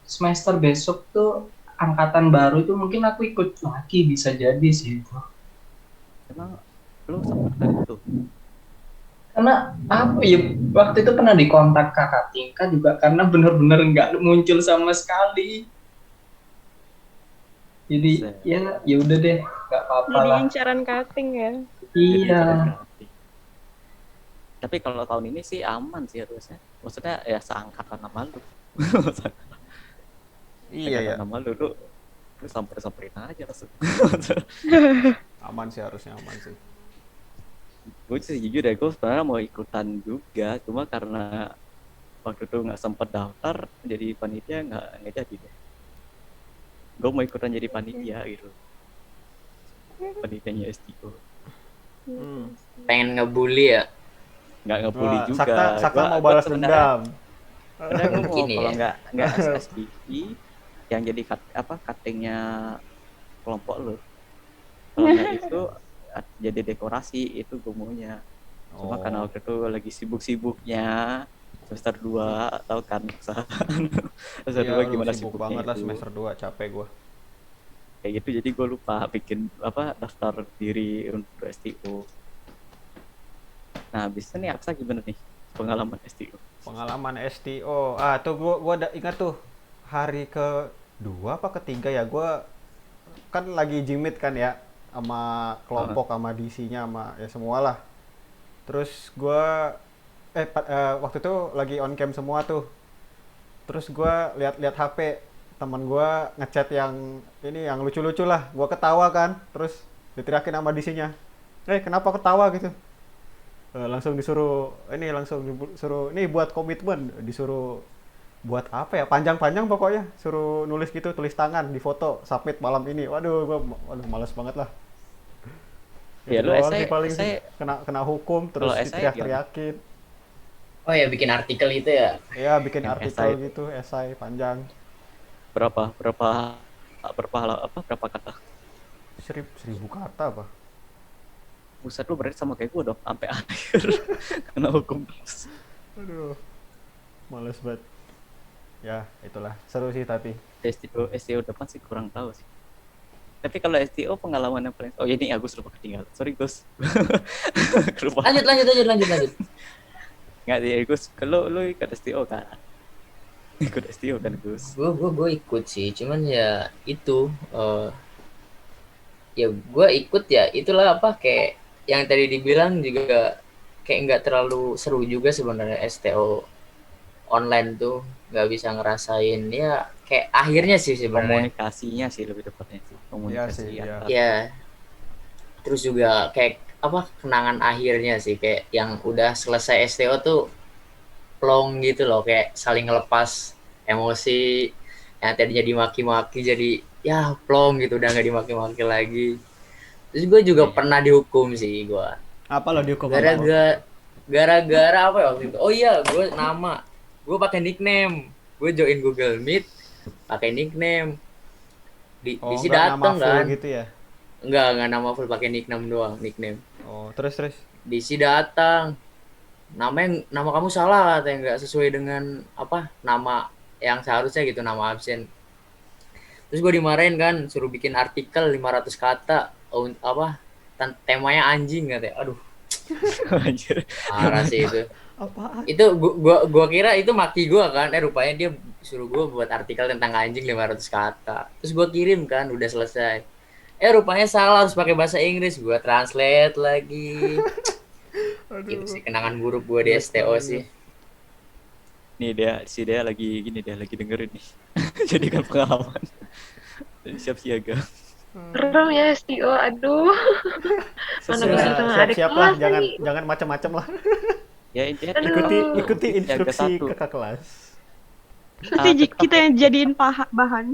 semester besok tuh angkatan baru itu mungkin aku ikut lagi, bisa jadi sih itu. Emang lu sempat dari itu? Karena apa ya, waktu itu pernah dikontak kakak tingkat juga karena bener-bener nggak muncul sama sekali. Jadi ya udah deh, nggak apa-apa Jadi lah. incaran cutting ya. Iya. Tapi kalau tahun ini sih aman sih harusnya. Maksudnya ya seangkatan sama lu. Iya ya. Nama lu samperin aja langsung. Aman sih, harusnya aman sih. Gue sih jujur ya, gue sebenarnya mau ikutan juga, cuma karena waktu itu nggak sempat daftar jadi panitia, nggak jadi deh. Gue mau ikutan jadi panitia gitu, panitianya STO. Pengen ngebully ya. Nggak ngebully Wah, juga. Sakta mau Gua balas sebenarnya- dendam. Sebenarnya gue mau Gini kalau ya. nggak SSBI yang jadi cuttingnya kelompok lo. Kalau nggak itu jadi dekorasi, itu gue maunya. Cuma karena waktu itu lagi sibuk-sibuknya semester 2 atau kan semester Iya, 2 lu gimana sibuk sibuknya banget lah itu. semester 2, capek gua. Kayak gitu, jadi gue lupa bikin daftar diri untuk STO. Nah habis itu nih Aksa gimana nih pengalaman STO? Pengalaman STO. Tuh gua ingat tuh hari kedua apa ketiga ya, gua kan lagi jimit kan ya sama kelompok, sama DC-nya, sama ya semualah. Terus gua waktu itu lagi on cam semua tuh. Terus gua lihat HP teman gua ngechat yang ini yang lucu-lucu lah. Gua ketawa kan, terus diteriakin sama DC-nya. Kenapa ketawa gitu? Langsung disuruh ini buat komitmen, disuruh buat apa ya, panjang-panjang pokoknya, suruh nulis gitu, tulis tangan, di foto, submit malam ini. Waduh males banget lah. Ya, Itu lu doang esai- sih paling esai- kena hukum, terus Kalau esai diteriak-teriakin. Oh ya, bikin artikel itu ya. Ya bikin Yang artikel esai. gitu, esai panjang, berapa kata? 1000 kata apa. Buset, lu berarti sama kayak gue dong sampai akhir kena hukum terus. Aduh, males banget. Ya itulah, seru sih tapi. STO depan sih kurang tahu sih. Tapi kalau STO pengalaman yang paling, oh ya ini Agus lupa ketinggalan. Sorry Gus. Lupa. Lanjut. Nggak sih Gus, kalau lu ikut STO kan? Ikut STO kan Gus? Gue ikut sih, cuman ya itu ya gue ikut ya, itulah apa kayak yang tadi dibilang juga, kayak nggak terlalu seru juga sebenarnya STO online tuh, nggak bisa ngerasain ya, kayak akhirnya sih sebenarnya. Komunikasinya sih lebih tepatnya sih. Komunikasi Iya sih, iya. antar. Ya terus juga kayak apa kenangan akhirnya sih, kayak yang udah selesai STO tuh plong gitu loh, kayak saling ngelepas emosi yang tadinya dimaki-maki jadi ya plong gitu, udah nggak dimaki-maki lagi. Terus gue juga Iya, iya. pernah dihukum sih gue, Apa lo dihukum apa? gara-gara apa ya waktu itu, oh iya gue pakai nickname, gue join Google Meet pakai nickname, Oh, di si nggak nama dateng full kan, gitu ya? nggak nama full, pakai nickname doang, nickname. Oh, terus. Di si datang, nama kamu salah katanya, nggak sesuai dengan apa nama yang seharusnya gitu, nama absen. Terus gue dimarahin kan, suruh bikin artikel 500 kata, apa temanya anjing katanya. Aduh, Anjir. parah sih itu. Apaan? Itu gua kira itu maki gua kan, rupanya dia suruh gua buat artikel tentang anjing 500 kata. Terus gua kirim kan, udah selesai. Rupanya salah, harus pakai bahasa Inggris, gua translate lagi. Itu Aduh, sih kenangan buruk gua di jelek STO banget. sih. Nih dia lagi gini, dia lagi dengerin nih. Jadi kan pengalaman. Jadi siap siaga. Serem ya STO, aduh. Mana Ya, bisa sama adik siap-siap lah, kelas jangan nih. jangan macam-macam lah. Ya intinya Aduh. Ikuti siaga instruksi satu. kakak kelas. Pasti kita yang jadiin bahan.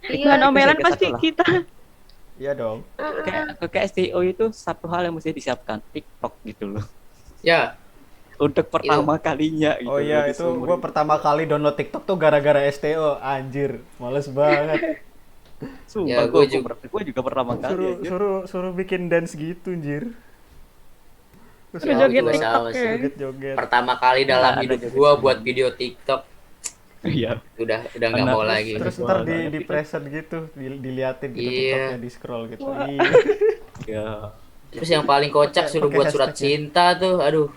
Iya, Bahan omelan siaga pasti satu lah. kita. Iya dong. Kayak STO itu satu hal yang mesti disiapkan, TikTok gitu loh. Ya, Untuk pertama kalinya gitu. Oh iya, loh, di itu seumur gue hidup. pertama kali download TikTok tuh gara-gara STO. Anjir, males banget. Sumpah Ya, gua gue juga pertama kali Suruh anjir. suruh suruh bikin dance gitu, anjir. Terus Suruh Ya, joget juga TikTok sama ya. sih. joget-joget. pertama kali dalam Ada hidup joget gua semua. buat video TikTok, Iya. udah nggak Anak mau terus- lagi. Terus Wah, ntar nggak di ngerti. present gitu, diliatin gitu Iya. TikToknya, di scroll gitu. Wah. Iya. Ya. Terus yang paling kocak suruh Pakai buat surat hashtag ya. cinta tuh, aduh.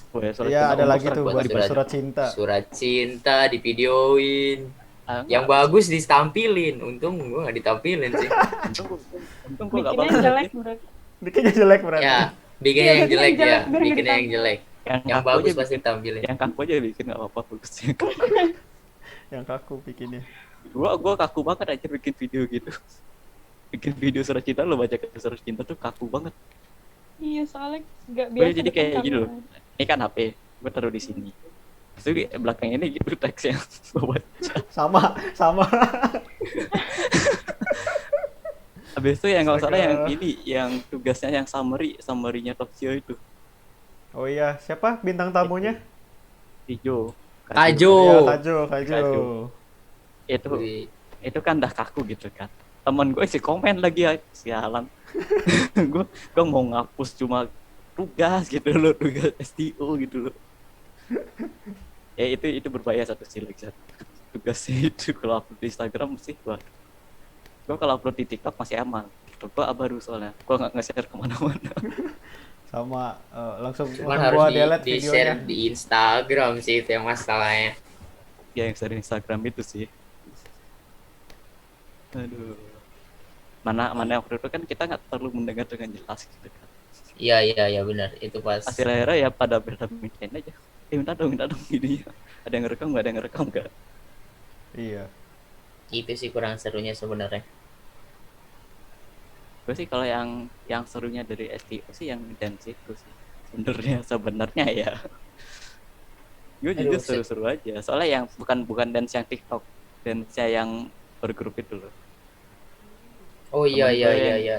Wah, surat Iya, cinta ada umur lagi tuh buat buat surat- surat cinta. Surat cinta di videoin. Ah, Yang enggak. bagus ditampilin, untung gua nggak ditampilin sih. Untung gue gak Bikinnya bagus. jelek anjir. berarti. Bikinnya jelek berarti. Ya, bikin Iya, yang bikin jelek yang ya, jelek, biar bikin yang ditampilin. jelek. Yang Yang kaku bagus aja pasti tampilin. yang kaku aja bikin gak apa-apa bagusnya. Yang kaku bikinnya. Gua kaku banget aja bikin video gitu. Bikin video surat cinta, lo baca surat cinta tuh kaku banget. Iya, soalnya nggak Gue biasa. jadi depan kayak gini loh. kamera. Ini kan HP, gue taruh di sini. Terus belakangnya ini gitu teksnya gue baca. Sama. Habis itu yang nggak salah yang Astaga. ini, yang tugasnya yang summary-nya Tokyo itu. Oh iya, siapa bintang tamunya? Ijo. Kajo. Iya, Kajo. Kajo. Itu Wih, itu kan dah kaku gitu kan. Temen gue sih komen lagi ya, sialan. gue mau ngapus cuma tugas gitu loh, tugas STO gitu loh. Ya itu berbahaya satu sih lagi satu. Tugasnya itu kalau upload di Instagram mesti gue kalau upload di TikTok masih aman. Gue baru soalnya gue nggak nge-share kemana-mana. Sama langsung Cuman langsung harus gua di delete share videonya. di Instagram sih, itu yang masalahnya. Ya yang share Instagram itu sih. Aduh. Mana waktu itu kan kita nggak perlu mendengar dengan jelas gitu kan. Iya benar, itu pas. Hasil akhirnya ya pada mintain aja. Minta dong gini ya. Ada yang ngerekam nggak, ada yang ngerekam nggak. Iya. Itu sih kurang serunya sebenarnya. Gue sih kalau yang serunya dari STO sih yang dance itu sih. Sebenarnya ya. Gue juga Aduh, seru-seru aja. Soalnya yang bukan dance yang TikTok, dance yang bergrup itu loh. Oh iya Temen gue iya.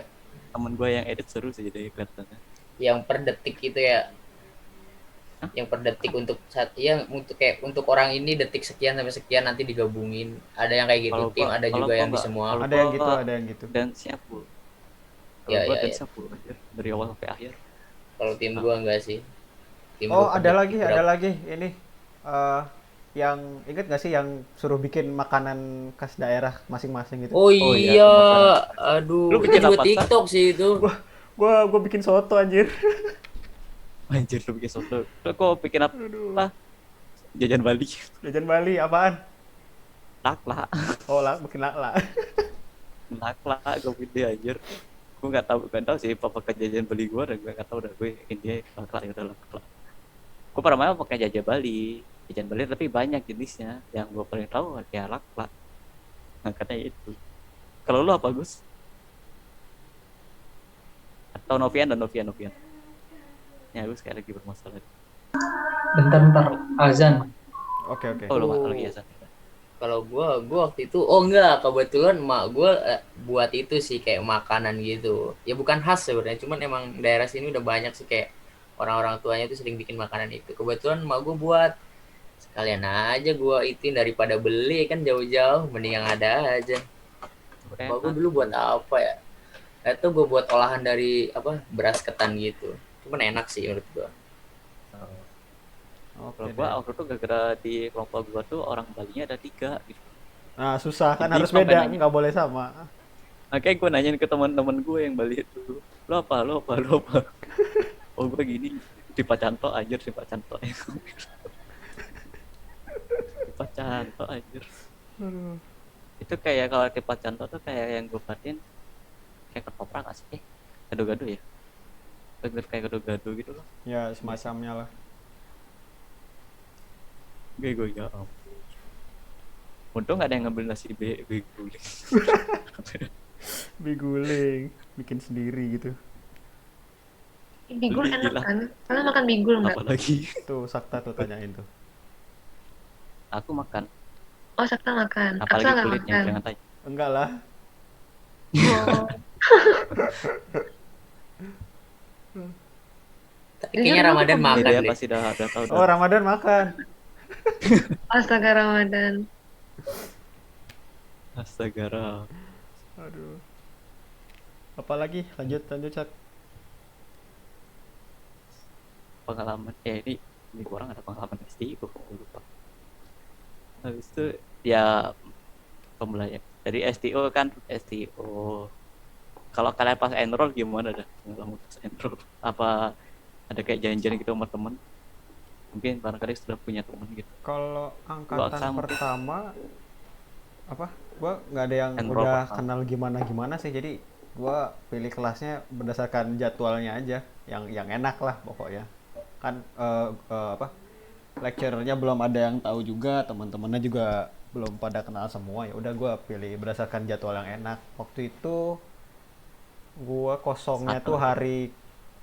Temen gue yang edit seru sih jadi kelihatannya. Yang per detik itu ya. Hah? Yang per detik untuk saat ya, untuk kayak untuk orang ini detik sekian sampai sekian nanti digabungin. Ada yang kayak gitu, Kalau tim gua- ada kalau juga gua yang di nggak- semua. kalau Ada yang gua gitu, ada yang gitu. dance-nya full. Kalau Ya, gue ya, dance-nya full aja dari awal sampai akhir. Kalau tim gua enggak sih. Tim Oh, gua per ada detik lagi berapa. ini yang inget gak sih yang suruh bikin makanan khas daerah masing-masing gitu? Oh Oh iya, iya, kebakaran. aduh, Lu itu bikin juga apa, Sar? TikTok sih itu. Gua bikin soto anjir. Anjir lu bikin soto. Lu kok bikin apa? Aduh. Jajan Bali. Jajan Bali apaan? Lakla. Oh, bikin lala. Lakla gue bikin anjir. Gue nggak tahu sih apa pakai jajan Bali gue, dan gue nggak tahu dah gue India lakla ya udah lakla. Gue pernah pakai jajan Bali tapi banyak jenisnya. Yang gue paling tahu ya lakla. Nah karena itu. Kalau lu apa Gus? Atau Novian dan Novian. Ya gue sekali lagi bermasalah. Bentar azan. Oke. Oh lo lagi ya San. Kalau gua waktu itu enggak, kebetulan emak gua buat itu sih kayak makanan gitu. Ya bukan khas sebenarnya, cuman emang daerah sini udah banyak sih kayak orang-orang tuanya tuh sering bikin makanan itu. Kebetulan emak gua buat, sekalian aja gua itin daripada beli kan jauh-jauh, mending yang ada aja. Emak gua dulu buat apa ya? Itu gua buat olahan dari apa? Beras ketan gitu. Cuman enak sih menurut gua. Oke Kalau gua deh. waktu itu gara-gara di kelompok gua tuh orang Balinya ada 3 gitu. Nah, susah kan, Jadi harus sampai beda, nanya. nggak boleh sama. Makanya gue nanyain ke teman-teman gue yang Bali itu, lo apa? Oh gue gini, di Pacanto anjir, di Pacanto. Di Pacanto anjir. Itu kayak kalau di Pacanto tuh kayak yang gue perhatiin kayak ketoprak gak sih? Gado-gado ya? Kayak gado-gado gitu loh. Ya, semacamnya lah. Gue ya ampun. Untung gak ada yang ngambil nasi guling. Biguling, bikin sendiri gitu. Bigul Beli enak lah. kan? Kalian makan bigul nggak? Apalagi Tuh, Sakta tuh tanyain tuh. aku makan, Oh, Sakta makan. Aksa apalagi nggak kulitnya, makan. jangan tanya. Enggak lah. Oh, Tapi Jujur, kayaknya gua Ramadan suka makan Ini dia deh. pasti udah tahu Oh, Ramadan makan. astaga Ramadan. Astaga. Aduh. Apalagi? Lanjut, Sak. Pengalaman ini orang ada pengalaman STIO, gue lupa. Habis itu ya pembelajaran dari STO kan. Kalau kalian pas enroll gimana dah pengalaman pas enroll? Apa ada kayak janjian gitu sama temen? Mungkin barangkali sudah punya temen gitu. Kalau Gua angkatan Aksa mungkin. pertama apa? Gua nggak ada yang Enroll udah pertama. kenal gimana sih. Jadi gua pilih kelasnya berdasarkan jadwalnya aja, yang enak lah pokoknya. Kan lecturernya belum ada yang tahu juga, teman-temannya juga belum pada kenal semua, ya udah gua pilih berdasarkan jadwal yang enak. Waktu itu gua kosongnya Satu tuh lagi. hari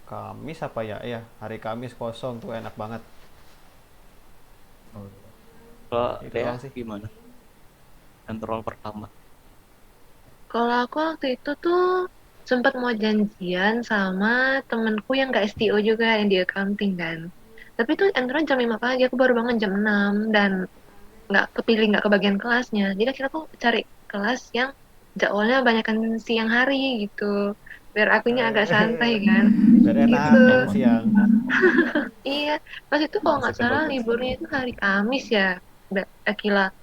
Kamis apa ya? Iya, hari Kamis kosong tuh enak banget. Kalau Itu Dea doang sih. gimana? Enroll pertama. Kalau aku waktu itu tuh sempat mau janjian sama temenku yang nggak STO juga, yang di accounting kan. Tapi tuh enternya jam 5 pagi, aku baru bangun jam 6 dan nggak kepilih, nggak kebagian kelasnya. Jadi akhirnya aku cari kelas yang jadwalnya banyakan siang hari gitu. Biar akunya agak santai kan. Biar enak Gitu. bangun siang. Iya, pas itu kalau nggak Masuk ke salah bagus. liburnya itu hari Kamis ya, Akila.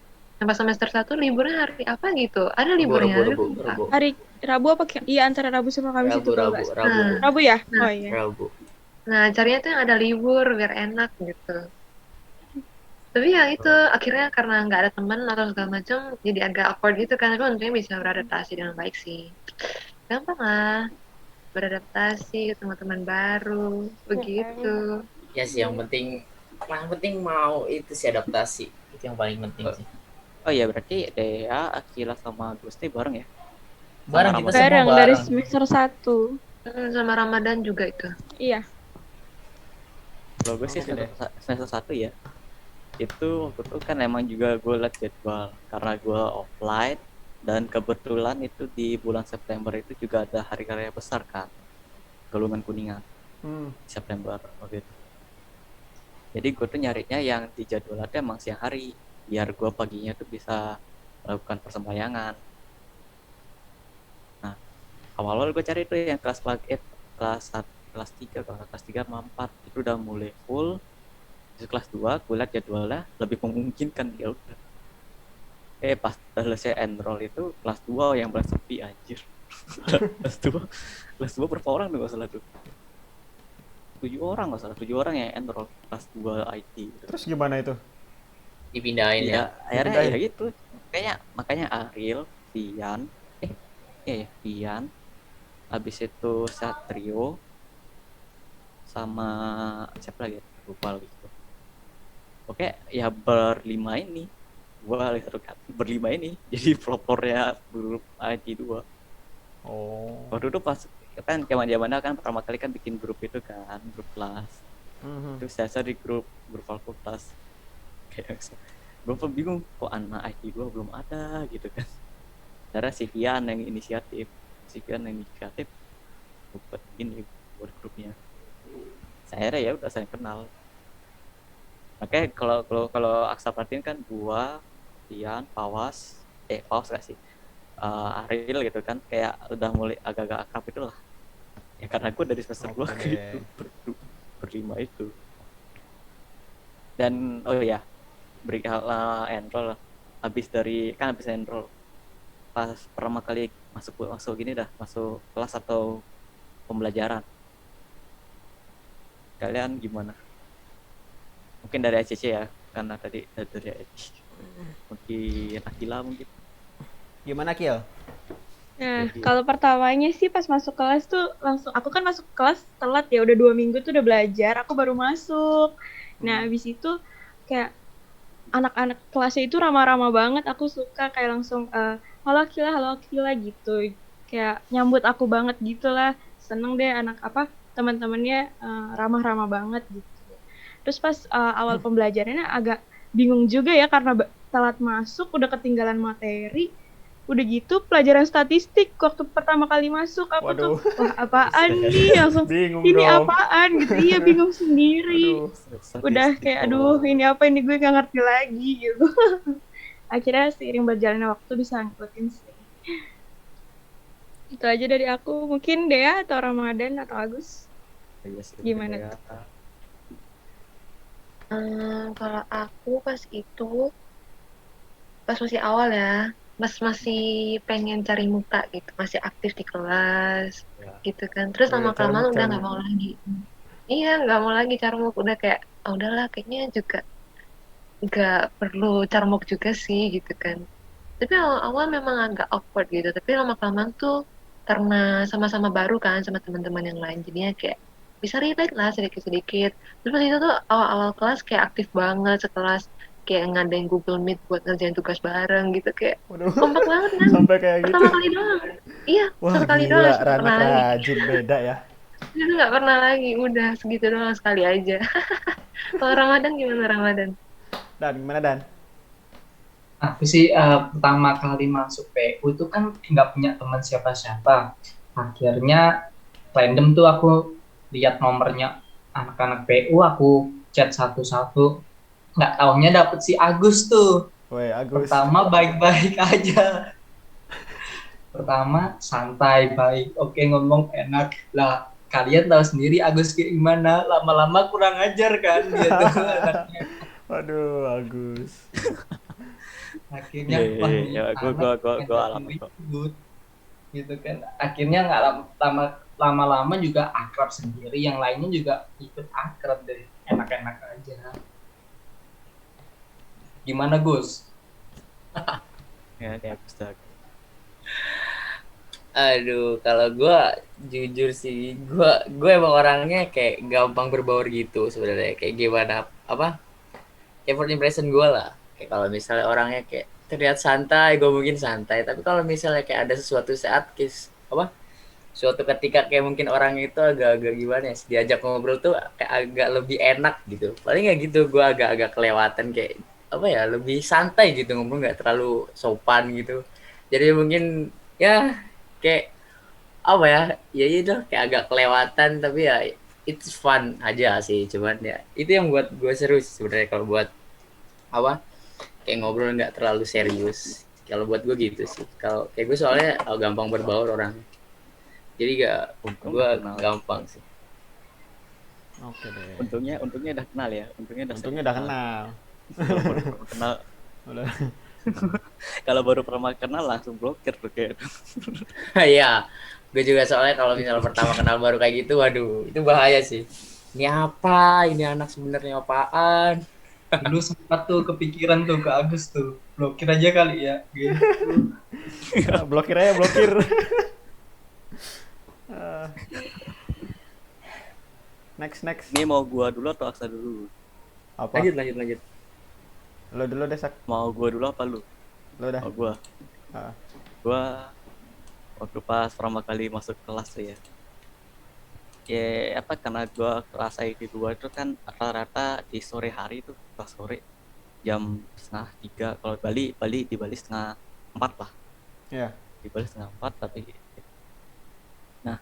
Sampai semester 1 liburnya hari apa gitu? Ada liburnya, tapi aku lupa. Hari Rabu apa? Iya, antara Rabu sama Kamis itu kalau nggak salah. Nah, Rabu ya? Nah. Oh iya. Rabu. nah carinya tuh yang ada libur biar enak gitu. Tapi ya itu akhirnya karena nggak ada teman atau segala macam, jadi agak awkward gitu kan. Tapi untungnya bisa beradaptasi dengan baik sih. Gampang lah beradaptasi, ketemu teman baru, begitu. Ya sih yang penting mau itu sih adaptasi. Itu yang paling penting sih. Oh iya berarti Dea, Akila sama Gusti bareng ya? Bareng kita semua Bareng dari bareng. semester 1. Sama Ramadan juga itu. Iya. Kalau gue sih Oke deh. semester 1 ya. Itu waktu itu kan emang juga gue liat jadwal karena gue offline, dan kebetulan itu di bulan September itu juga ada hari raya besar kan, Galungan Kuningan September waktu itu. Jadi gue tuh nyarinya yang di jadwalnya emang siang hari biar gue paginya tuh bisa melakukan persembahyangan. Nah awal-awal gue cari tuh yang kelas kelas 3 kalau kelas 3 sama 4 itu udah mulai full. Terus kelas 2 gue liat jadwalnya lebih memungkinkan, ya udah. Pas selesai enroll itu kelas 2 yang paling sepi anjir. kelas 2 berapa orang tuh gak salah tuh? 7 orang gak salah, 7 orang yang enroll kelas 2 IT gitu. Terus gimana itu? Dipindahin ya. Ya akhirnya Dipindahin. ya gitu. Makanya Ariel, Vian, Vian, habis itu Satrio sama siapa lagi? Lupa lagi. Oke, ya berlima ini. Gua berlima ini jadi propornya grup IT 2. Oh. Waktu itu pas kan zaman kan pertama kali kan bikin grup itu kan, grup kelas. Terus saya di grup fakultas kayak gue pun bingung kok anak IT gue belum ada gitu kan. Karena si Vian yang inisiatif buat ini buat grupnya. Saya ya udah saya kenal. Makanya kalau Aksa perhatiin kan gua, Vian, Pawas gak sih? Ariel gitu kan kayak udah mulai agak-agak akrab itu lah. Ya karena gue dari semester 2 Oke. gitu berlima itu. Dan oh ya, enroll habis enroll pas pertama kali masuk gini dah, masuk kelas atau pembelajaran. Kalian gimana? Mungkin dari ACC ya, karena tadi dari ACC. Mungkin Akila mungkin. Gimana Kil? Nah, Jadi- kalau pertamanya sih pas masuk kelas tuh langsung, aku kan masuk kelas telat ya, udah 2 minggu tuh udah belajar, aku baru masuk. Nah, habis itu kayak anak-anak kelasnya itu ramah-ramah banget, aku suka kayak langsung halo Kila gitu. Kayak nyambut aku banget gitu lah, seneng deh teman-temannya ramah-ramah banget gitu. Terus pas awal pembelajarannya agak bingung juga ya karena telat masuk, udah ketinggalan materi. Udah gitu pelajaran statistik waktu pertama kali masuk aku tuh Waduh. wah apaan nih, langsung Bingung ini dong. apaan gitu, iya bingung sendiri. Aduh. Udah kayak aduh ini apa ini, gue nggak ngerti lagi gitu. Akhirnya seiring berjalannya waktu bisa ngikutin sih. Itu aja dari aku, mungkin Dea atau Ramadan atau Agus. Gimana ya. Kalau aku pas masih awal ya, masih pengen cari muka gitu, masih aktif di kelas Ya. gitu kan. Terus Oh ya, lama-kelamaan udah carmuk. nggak mau lagi. Iya, nggak mau lagi carmuk, udah kayak udahlah kayaknya juga nggak perlu carmuk juga sih gitu kan. Tapi awal-awal memang agak awkward gitu, tapi lama-kelamaan tuh karena sama-sama baru kan sama teman-teman yang lain, jadinya kayak bisa relate lah sedikit-sedikit. Terus pas itu tuh awal-awal kelas kayak aktif banget sekelas, kayak ngadain Google Meet buat ngerjain tugas bareng gitu, kayak Waduh. kompak banget kan. Sampai kayak gitu. Pertama kali doang. Iya, Wah, satu kali doang, gila, nggak pernah Ranak lagi. rajin beda ya. Itu nggak pernah lagi, udah segitu doang sekali aja. Kalau Ramadan gimana Ramadan? Dan gimana Dan? Aku sih pertama kali masuk PU itu kan nggak punya teman siapa-siapa. Akhirnya random tuh aku lihat nomornya anak-anak PU, aku chat satu-satu. Nggak taunya dapet si Agus tuh. Woi, Agus. Pertama baik-baik aja. Pertama santai, baik, oke ngomong enak. Lah kalian tahu sendiri Agus kayak gimana, lama-lama kurang ajar kan gitu anaknya. Waduh, Agus. Akhirnya Iya, wah iya, ini iya. Gua anak alamat ngajakin kok. ribut gitu kan. Akhirnya nggak lama-lama juga akrab sendiri, yang lainnya juga ikut akrab deh, enak-enak aja. Gimana Gus? Ya, ini aku stuck. Aduh, kalau gue jujur sih, gue emang orangnya kayak gampang berbaur gitu sebenarnya. Kayak gimana effort impression gue lah. Kayak kalau misalnya orangnya kayak terlihat santai, gue mungkin santai. Tapi kalau misalnya kayak ada sesuatu saat suatu ketika kayak mungkin orangnya itu agak-agak gimana ya, diajak ngobrol tuh kayak agak lebih enak gitu. Paling nggak gitu, gue agak-agak kelewatan kayak lebih santai gitu, ngobrol nggak terlalu sopan gitu. Jadi mungkin ya kayak ya itu kayak agak kelewatan, tapi ya it's fun aja sih. Cuman ya itu yang buat gue seru sih sebenarnya, kalau buat kayak ngobrol nggak terlalu serius. Kalau buat gue gitu sih. Kalau kayak gue soalnya gampang berbaur orang, jadi Untung gue kenal. gampang sih. Oke deh. Untungnya udah kenal ya. Untungnya udah kenal. Kalau baru pertama kenal, Udah. kalau baru pertama kenal langsung blokir tuh kayak. Iya, gue juga soalnya kalau misalnya pertama kenal baru kayak gitu, waduh, itu bahaya sih. Ini apa? Ini anak sebenarnya apaan? Dulu sempat tuh kepikiran tuh ke Agus tuh, blokir aja kali ya gitu. Blokir aja, blokir. Next. Ini mau gua dulu atau Aksa dulu? Apa? Lanjut. Lo dulu deh, Sak. Mau gua dulu apa lu? Lo dah. Mau gua. Ah. Gua waktu pas pertama kali masuk kelas tuh ya. ya apa karena gue kelas IT 2 itu kan rata-rata di sore hari itu kelas sore jam setengah 3. Kalau di Bali setengah 4 lah, Ya. di Bali setengah 4. Tapi nah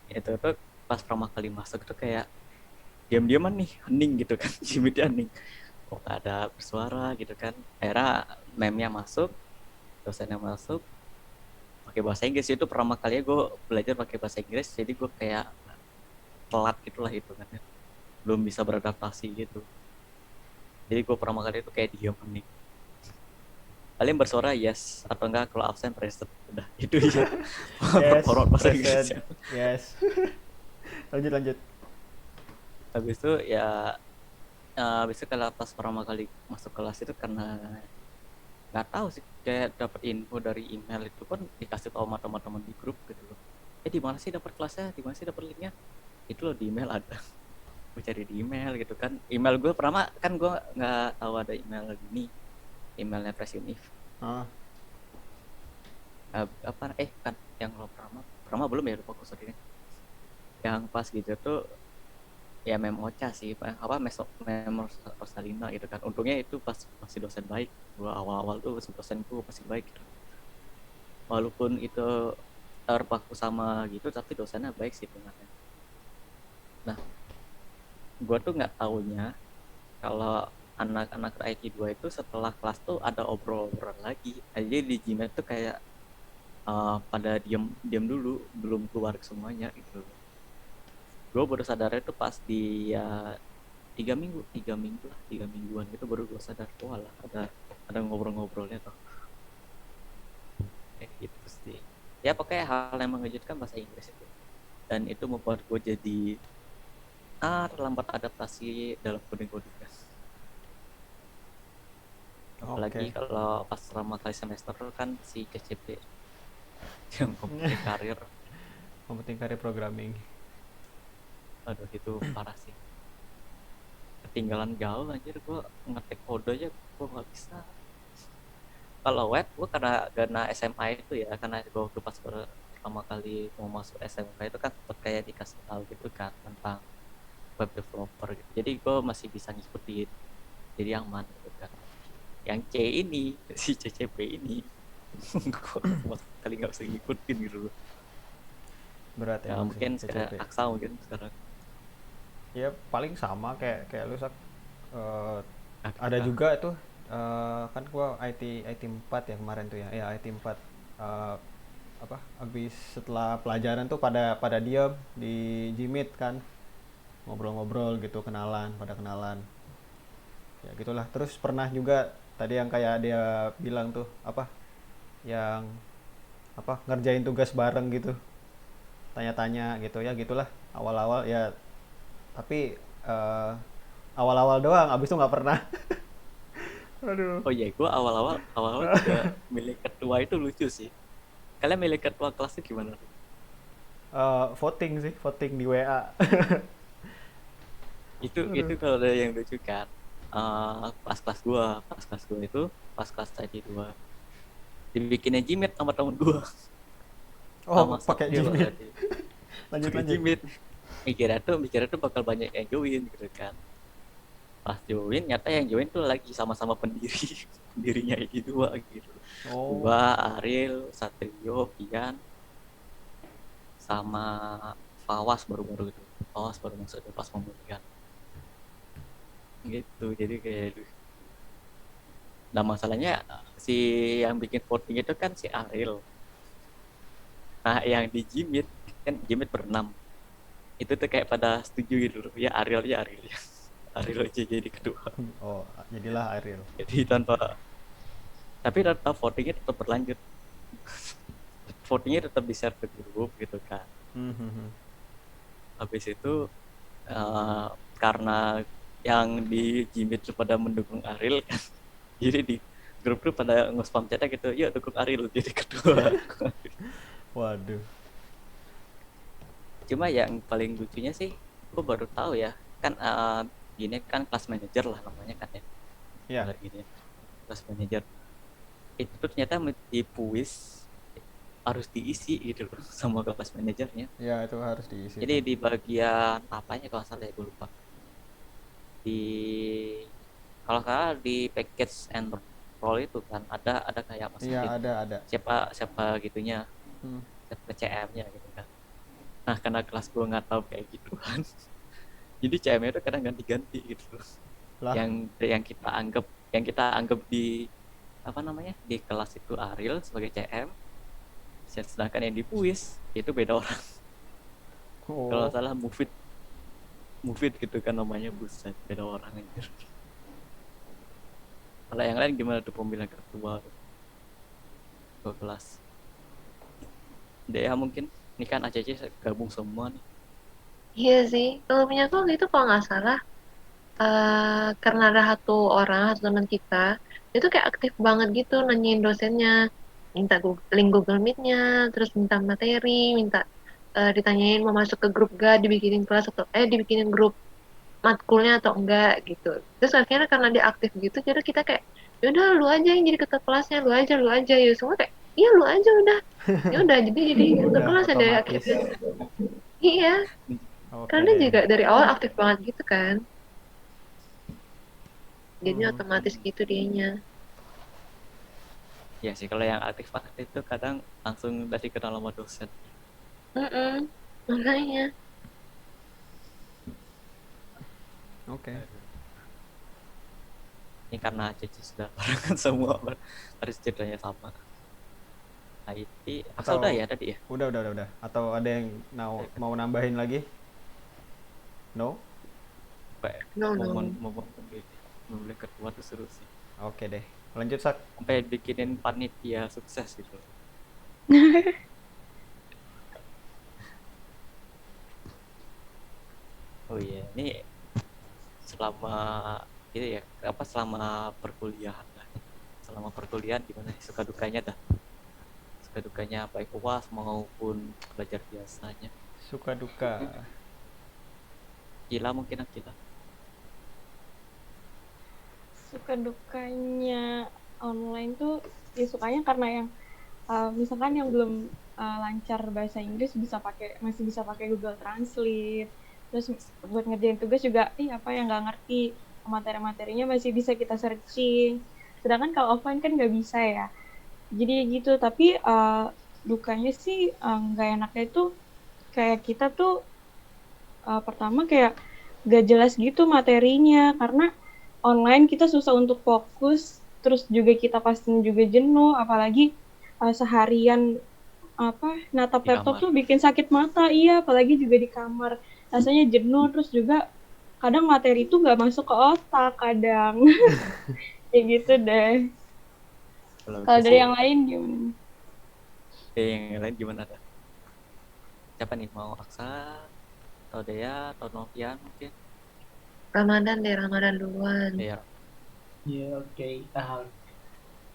itu tuh pas pertama kali masuk tuh kayak diam-diaman nih, hening gitu kan. Jimitnya hening, kok gak ada bersuara gitu kan. Akhirnya memnya masuk, dosennya masuk pakai bahasa Inggris. Itu pertama kali gue belajar pakai bahasa Inggris, jadi gue kayak telat gitulah itu kan ya. Belum bisa beradaptasi gitu. Jadi gue pertama kali itu kayak diam hening, paling bersuara yes atau enggak kalau absen present, udah itu aja. Yes, Forward bahasa present. Inggrisnya. Yes. Lanjut. Habis itu ya habis itu kalau pas pertama kali masuk kelas itu karena nggak tahu sih, kayak dapat info dari email itu kan dikasih tahu sama teman-teman di grup gitu loh. Di mana sih dapat kelasnya, di mana sih dapat linknya, itu loh di email ada. Gue cari di email gitu kan. Email gue pertama kan gue nggak tahu ada email gini, emailnya Press Univ. Ah, Apa kan yang lo pertama belum ya, lupa gue sorry. Yang pas gitu tuh ya mem Ocha sih, apa mem Rosalina gitu kan. Untungnya itu pas masih dosen baik. Gua awal-awal tuh dosenku masih baik gitu. Walaupun itu terpaku sama gitu, tapi dosennya baik sih sebenarnya. Nah, gua tuh nggak taunya kalau anak-anak IT 2 itu setelah kelas tuh ada obrol-obrolan lagi. Jadi di Gmail tuh kayak pada diam dulu, belum keluar semuanya gitu. Gue baru sadar itu pas di ya 3 mingguan gitu, baru gue sadar lah ada ngobrol-ngobrolnya tuh kayak gitu sih. Ya pokoknya hal yang mengejutkan bahasa Inggris itu, dan itu membuat gue jadi terlambat adaptasi dalam coding. Apalagi Oke. kalau pas selama kali semester kan si CCP yang komputer karir, Komputing karir programming. aduh itu parah sih. Ketinggalan jauh anjir, gue ngetik kode aja gue nggak bisa. Kalau web gue karena SMA itu ya, karena gue waktu pas pertama kali mau masuk SMK itu kan kayak dikasih tahu gitu kan tentang web developer gitu. Jadi gue masih bisa ngikutin, jadi yang mana gitu kan. Yang C ini si CCP ini gue sama sekali nggak bisa ngikutin gitu loh. Berat Ya emang mungkin sih sekarang CCP. aksa mungkin sekarang. Ya paling sama kayak lu Sak. Eh, ada Kita juga tuh kan gua IT 4 ya kemarin tuh ya. Ya IT 4. Eh, apa habis setelah pelajaran tuh pada diam di Jimit kan, ngobrol-ngobrol gitu, pada kenalan ya gitulah. Terus pernah juga tadi yang kayak dia bilang tuh apa, yang apa ngerjain tugas bareng gitu, tanya-tanya gitu ya gitulah awal-awal ya. Tapi awal-awal doang, abis itu nggak pernah. Aduh. oh iya, gue awal-awal juga milih ketua itu lucu sih. Kalian milih ketua kelasnya gimana? Voting sih, voting di WA. Itu Aduh. kalau ada yang lucu kan. Pas kelas gua itu pas kelas IT 2 dibikinnya Gmail sama temen gua. Oh, Sama pakai Sakti loh Gmail. tadi. Lanjut Pakai lanjut. Gmail. Mikirnya tuh bakal banyak yang join gitu kan. Pas join nyata yang join tuh lagi sama-sama pendirinya IT 2 gitu. Oh. Gua, Ariel, Satrio, Pian, sama Fawas baru-baru itu. Fawas baru masuk pas pemilihan gitu. Jadi kayak nah masalahnya si yang bikin voting itu kan si Ariel. Nah yang di Jimit kan Jimit berenam, itu tuh kayak pada setuju gitu loh. Ya Ariel ya Ariel aja jadi kedua. Oh, jadilah Ariel. Jadi tapi tetap votingnya tetap berlanjut. Votingnya tetap di share ke grup gitu kan. Habis itu karena yang di Jimit tuh pada mendukung Ariel kan, jadi di grup pada nge-spam chatnya gitu, yuk dukung Ariel jadi kedua. Waduh. Cuma yang paling lucunya sih, gue baru tahu ya, kan gini kan class manager lah namanya kan ya. Ya. Gini, class manager. Itu tuh ternyata di PUIS harus diisi gitu loh sama kelas manajernya. Ya itu harus diisi. Jadi di bagian apanya kalau salah ya gue lupa. Di kalau salah di package and roll itu kan ada kayak Iya masukin ada. siapa gitunya, Hmm. siapa CM-nya gitu kan. Nah karena kelas gue nggak tahu kayak gitu kan, jadi CM itu kadang ganti-ganti gitu loh. Lah. yang kita anggap di apa namanya di kelas itu Ariel sebagai CM, sedangkan yang di PUIS itu beda orang. Kalau Oh. salah Mufid gitu kan namanya, buset beda orang anjir. Kalau yang lain gimana tuh pemilihan ketua ke kelas? Dea mungkin ini kan ACC gabung semua nih. Iya sih, kalau punya aku waktu itu kalau nggak salah, karena ada satu teman kita, itu kayak aktif banget gitu nanyain dosennya, minta link Google Meet-nya, terus minta materi, minta ditanyain mau masuk ke grup gak, dibikinin kelas atau dibikinin grup matkulnya atau enggak gitu. Terus akhirnya karena dia aktif gitu, jadi kita kayak yaudah lu aja yang jadi ketua kelasnya, lu aja ya semua kayak iya lu aja udah, ya udah jadi ketua Udah kelas ada otomatis. akhirnya. Iya, Oke karena dia deh. juga dari awal aktif banget gitu kan. Jadi Hmm. otomatis gitu dianya. Ya sih kalau yang aktif itu kadang langsung dari kenal sama dosen. Makanya. Oke. Ini karena ACC sudah barengan semua harus ceritanya sama. IT Atau udah ya tadi ya? Udah. Atau ada yang mau nambahin lagi? No? No. Memilih ketua tuh seru sih. Oke deh. Lanjut Sak. Sampai bikinin panitia sukses gitu. Oh iya, ini selama ini ya selama perkuliahan lah. Selama perkuliahan gimana sih suka dukanya dah? Suka dukanya baik UAS maupun belajar biasanya. Suka duka. Gila mungkin Akila. Suka dukanya online tuh ya sukanya karena yang misalkan yang belum lancar bahasa Inggris masih bisa pakai Google Translate. Terus buat ngerjain tugas juga apa yang nggak ngerti materi-materinya masih bisa kita searching. Sedangkan kalau offline kan nggak bisa ya. Jadi gitu, tapi dukanya sih nggak enaknya itu kayak kita tuh pertama kayak gak jelas gitu materinya, karena online kita susah untuk fokus, terus juga kita pastinya juga jenuh, apalagi seharian natap Di laptop kamar. tuh bikin sakit mata, apalagi juga di kamar rasanya jenuh, terus juga kadang materi itu nggak masuk ke otak kadang. Kayak gitu deh. Kalau dari yang lain gimana? Yang lain gimana dah? Siapa nih, mau Aksa atau Dea atau Novian mungkin? Ramadan duluan. Iya. Ya oke.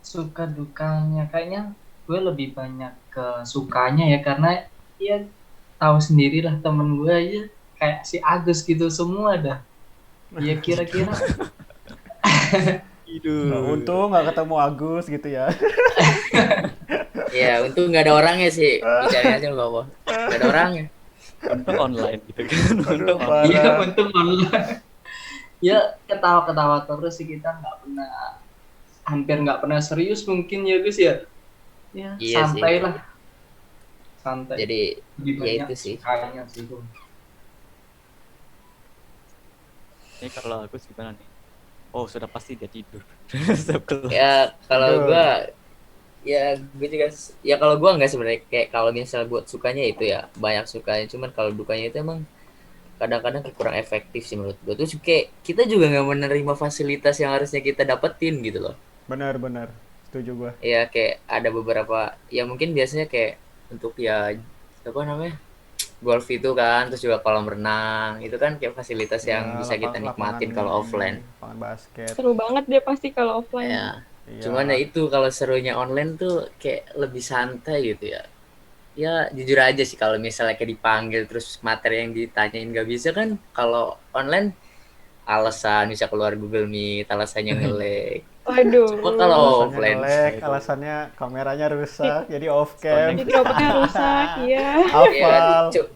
Suka dukanya kayaknya gue lebih banyak ke sukanya ya, karena ya tahu sendiri lah temen gue aja kayak si Agus gitu semua dah. Ya kira-kira Nah, untung nggak ketemu Agus gitu ya. Ya untung nggak ada orangnya sih, bicarain aja nggak apa, nggak ada orangnya. Untung online gitu kan. Aduh, Untung online. iya parah. untung online. Ya ketawa-ketawa terus sih, kita hampir nggak pernah serius mungkin ya Gus ya. Ya Iya sih. santai lah. Santai. Jadi lebih ya banyak itu sih. sukanya sih Gus. Ini kalau Agus gimana nih? Oh sudah pasti dia tidur. Ya kalau Aduh. gue juga ya kalau gue nggak sebenarnya, kayak kalau misalnya buat sukanya itu ya banyak sukanya, cuman kalau dukanya itu emang kadang-kadang kurang efektif sih menurut gue tuh, kayak kita juga nggak menerima fasilitas yang harusnya kita dapetin gitu loh. Benar. Setuju gua. Ya kayak ada beberapa ya mungkin biasanya kayak untuk ya apa namanya golf itu kan, terus juga kolam renang itu kan kayak fasilitas yang Ya, bisa kita nikmatin lapangan kalau ini, offline lapangan basket. Seru banget deh pasti kalau offline. ya. Iya. Cuman ya itu kalau serunya online tuh kayak lebih santai gitu ya. Ya jujur aja sih kalau misalnya kayak dipanggil terus materi yang ditanyain nggak bisa kan, kalau online alasan bisa keluar Google Meet, alasannya nge-lag. Wah Waduh. Coba kalau Alasannya offline. nge-lag, alasannya kameranya rusak, jadi off cam. Jadi robotnya rusak, iya. Iya kan? Hafal.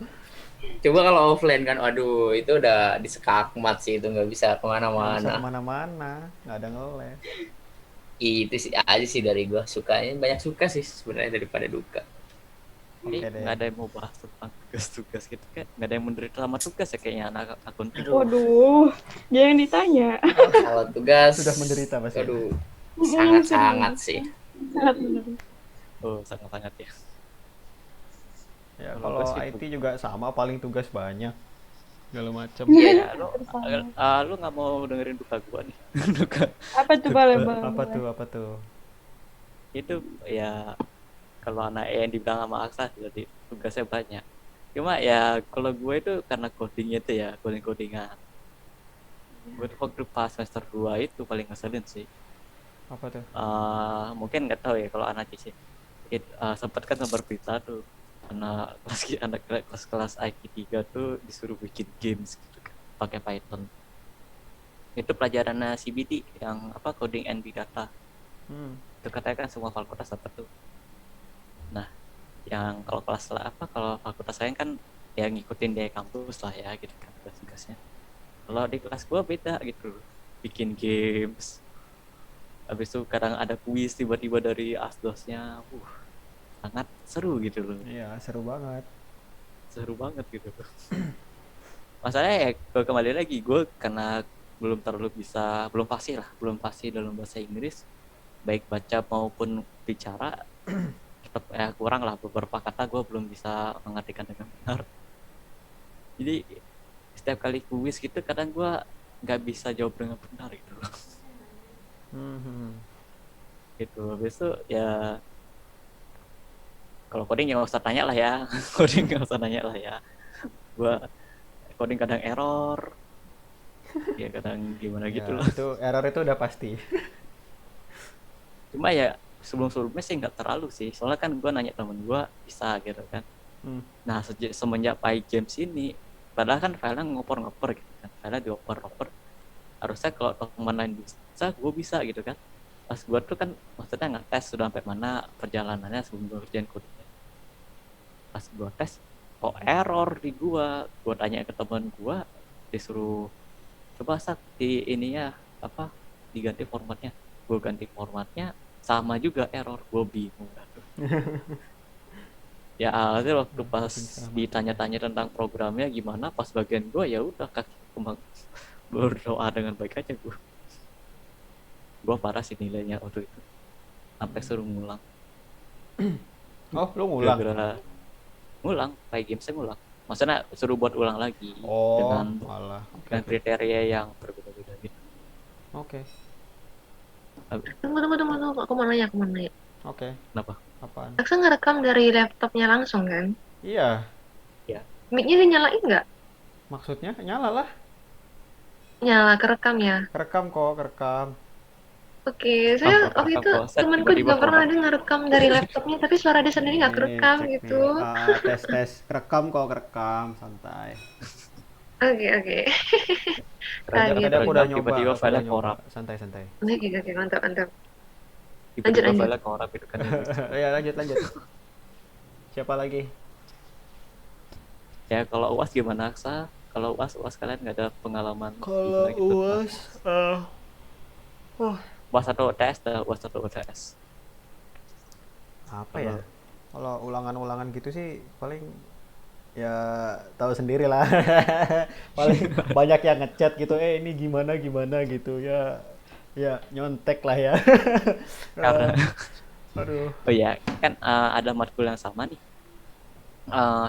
Coba kalau offline kan, aduh itu udah disekakmat sih, itu nggak bisa Nggak bisa kemana-mana. kemana-mana, nggak ada nge-lag. Itu sih aja sih dari gua, sukanya banyak suka sih sebenarnya daripada duka. Jadi Oke deh. nggak ada yang mau bahas tentang tugas-tugas gitu kan, nggak ada yang menderita sama tugas ya kayaknya anak akun. Waduh, jangan ditanya. Kalau tugas Sudah menderita pasti. aduh, sangat-sangat sih. Sangat benar. Oh sangat-sangat ya. Ya Kalau kalau gua sih IT juga sama, paling tugas banyak, segala macam. Iya, Ya, lu nggak mau dengerin duka gua nih. Duka Apa tuh boleh, boleh. Apa boleh. tuh, apa tuh? itu ya kalau anak yang dibilang sama Aksa jadi tugasnya banyak. Cuma ya kalau gue itu karena codingnya itu ya codingan. Gue tuh waktu pas semester 2 itu paling ngeselin sih. Apa tuh? Mungkin nggak tahu ya kalau anak sih. Sempat kan sempat berita tuh anak kelas IQ 3 tuh disuruh bikin games gitu kan, pakai Python. Itu pelajaran CBT yang apa coding and big data. Itu katanya kan semua fakultas dapat tuh. Nah, yang kalau fakultas saya kan ya ngikutin dari kampus lah ya gitu kan tugas-tugasnya. Kalau di kelas gua beda gitu, bikin games. Habis itu kadang ada kuis tiba-tiba dari asdosnya, sangat seru gitu loh, Iya, seru banget. seru banget gitu loh. Masalahnya ya kembali lagi gue karena belum pasti dalam bahasa Inggris, baik baca maupun bicara. Tetap kurang lah, beberapa kata gue belum bisa mengartikan dengan benar. Jadi setiap kali kuis gitu kadang gue nggak bisa jawab dengan benar gitu loh. Gitu. Habis itu ya kalau coding nggak usah tanya lah ya. Coding nggak usah tanya lah ya. Gue coding kadang error, ya kadang gimana Ya, gitu loh. itu error itu udah pasti. Cuma ya sebelumnya sih nggak terlalu sih, soalnya kan gue nanya temen gue bisa gitu kan. Nah semenjak PyGames ini, padahal kan filenya ngoper gitu kan, filenya dioper harusnya kalau teman lain bisa, gue bisa gitu kan. Pas gue tuh kan maksudnya ngetes sudah sampai mana perjalanannya sebelum gue kerjain codingnya. Pas gue tes kok error di gue tanya ke teman gue, disuruh coba di ininya apa diganti formatnya. Gue ganti formatnya sama juga error, gue bingung kan. Ya itu waktu pas ditanya-tanya tentang programnya gimana, pas bagian gue ya udah kaki kembang berdoa dengan baik aja gue parah sih nilainya waktu itu sampai suruh ngulang. Oh, lu ngulang? Ngulang, PyGames-nya ngulang, maksudnya suruh buat ulang lagi dengan kriteria yang berbeda-beda gitu. Oke. Tunggu. Aku mau nanya. Oke. Kenapa? Apaan? Aksa ngerekam dari laptopnya langsung kan? Iya. Mic-nya dinyalain nggak? Maksudnya nyala lah. Nyala, kerekam ya? Kerekam kok, kerekam. Oke, saya waktu itu temanku juga pernah ada ngerekam dari laptopnya, tapi suara dia sendiri nggak kerekam gitu. Tes, kerekam kok, kerekam, santai. Oke. Tadi aku udah nyoba. Tiba-tiba file korup. Santai. Oke, mantap. Tiba-tiba file korup itu kan. Ya lanjut. Siapa lagi? Ya kalau UAS gimana Aksa? Kalau UAS kalian nggak ada pengalaman? Kalau UAS, UAS atau UTS? Apa ya? Kalau ulangan gitu sih paling ya tahu sendiri lah. Paling banyak yang ngechat gitu, ini gimana gitu ya nyontek lah ya. Aduh. Oh ya kan ada matkul yang sama nih,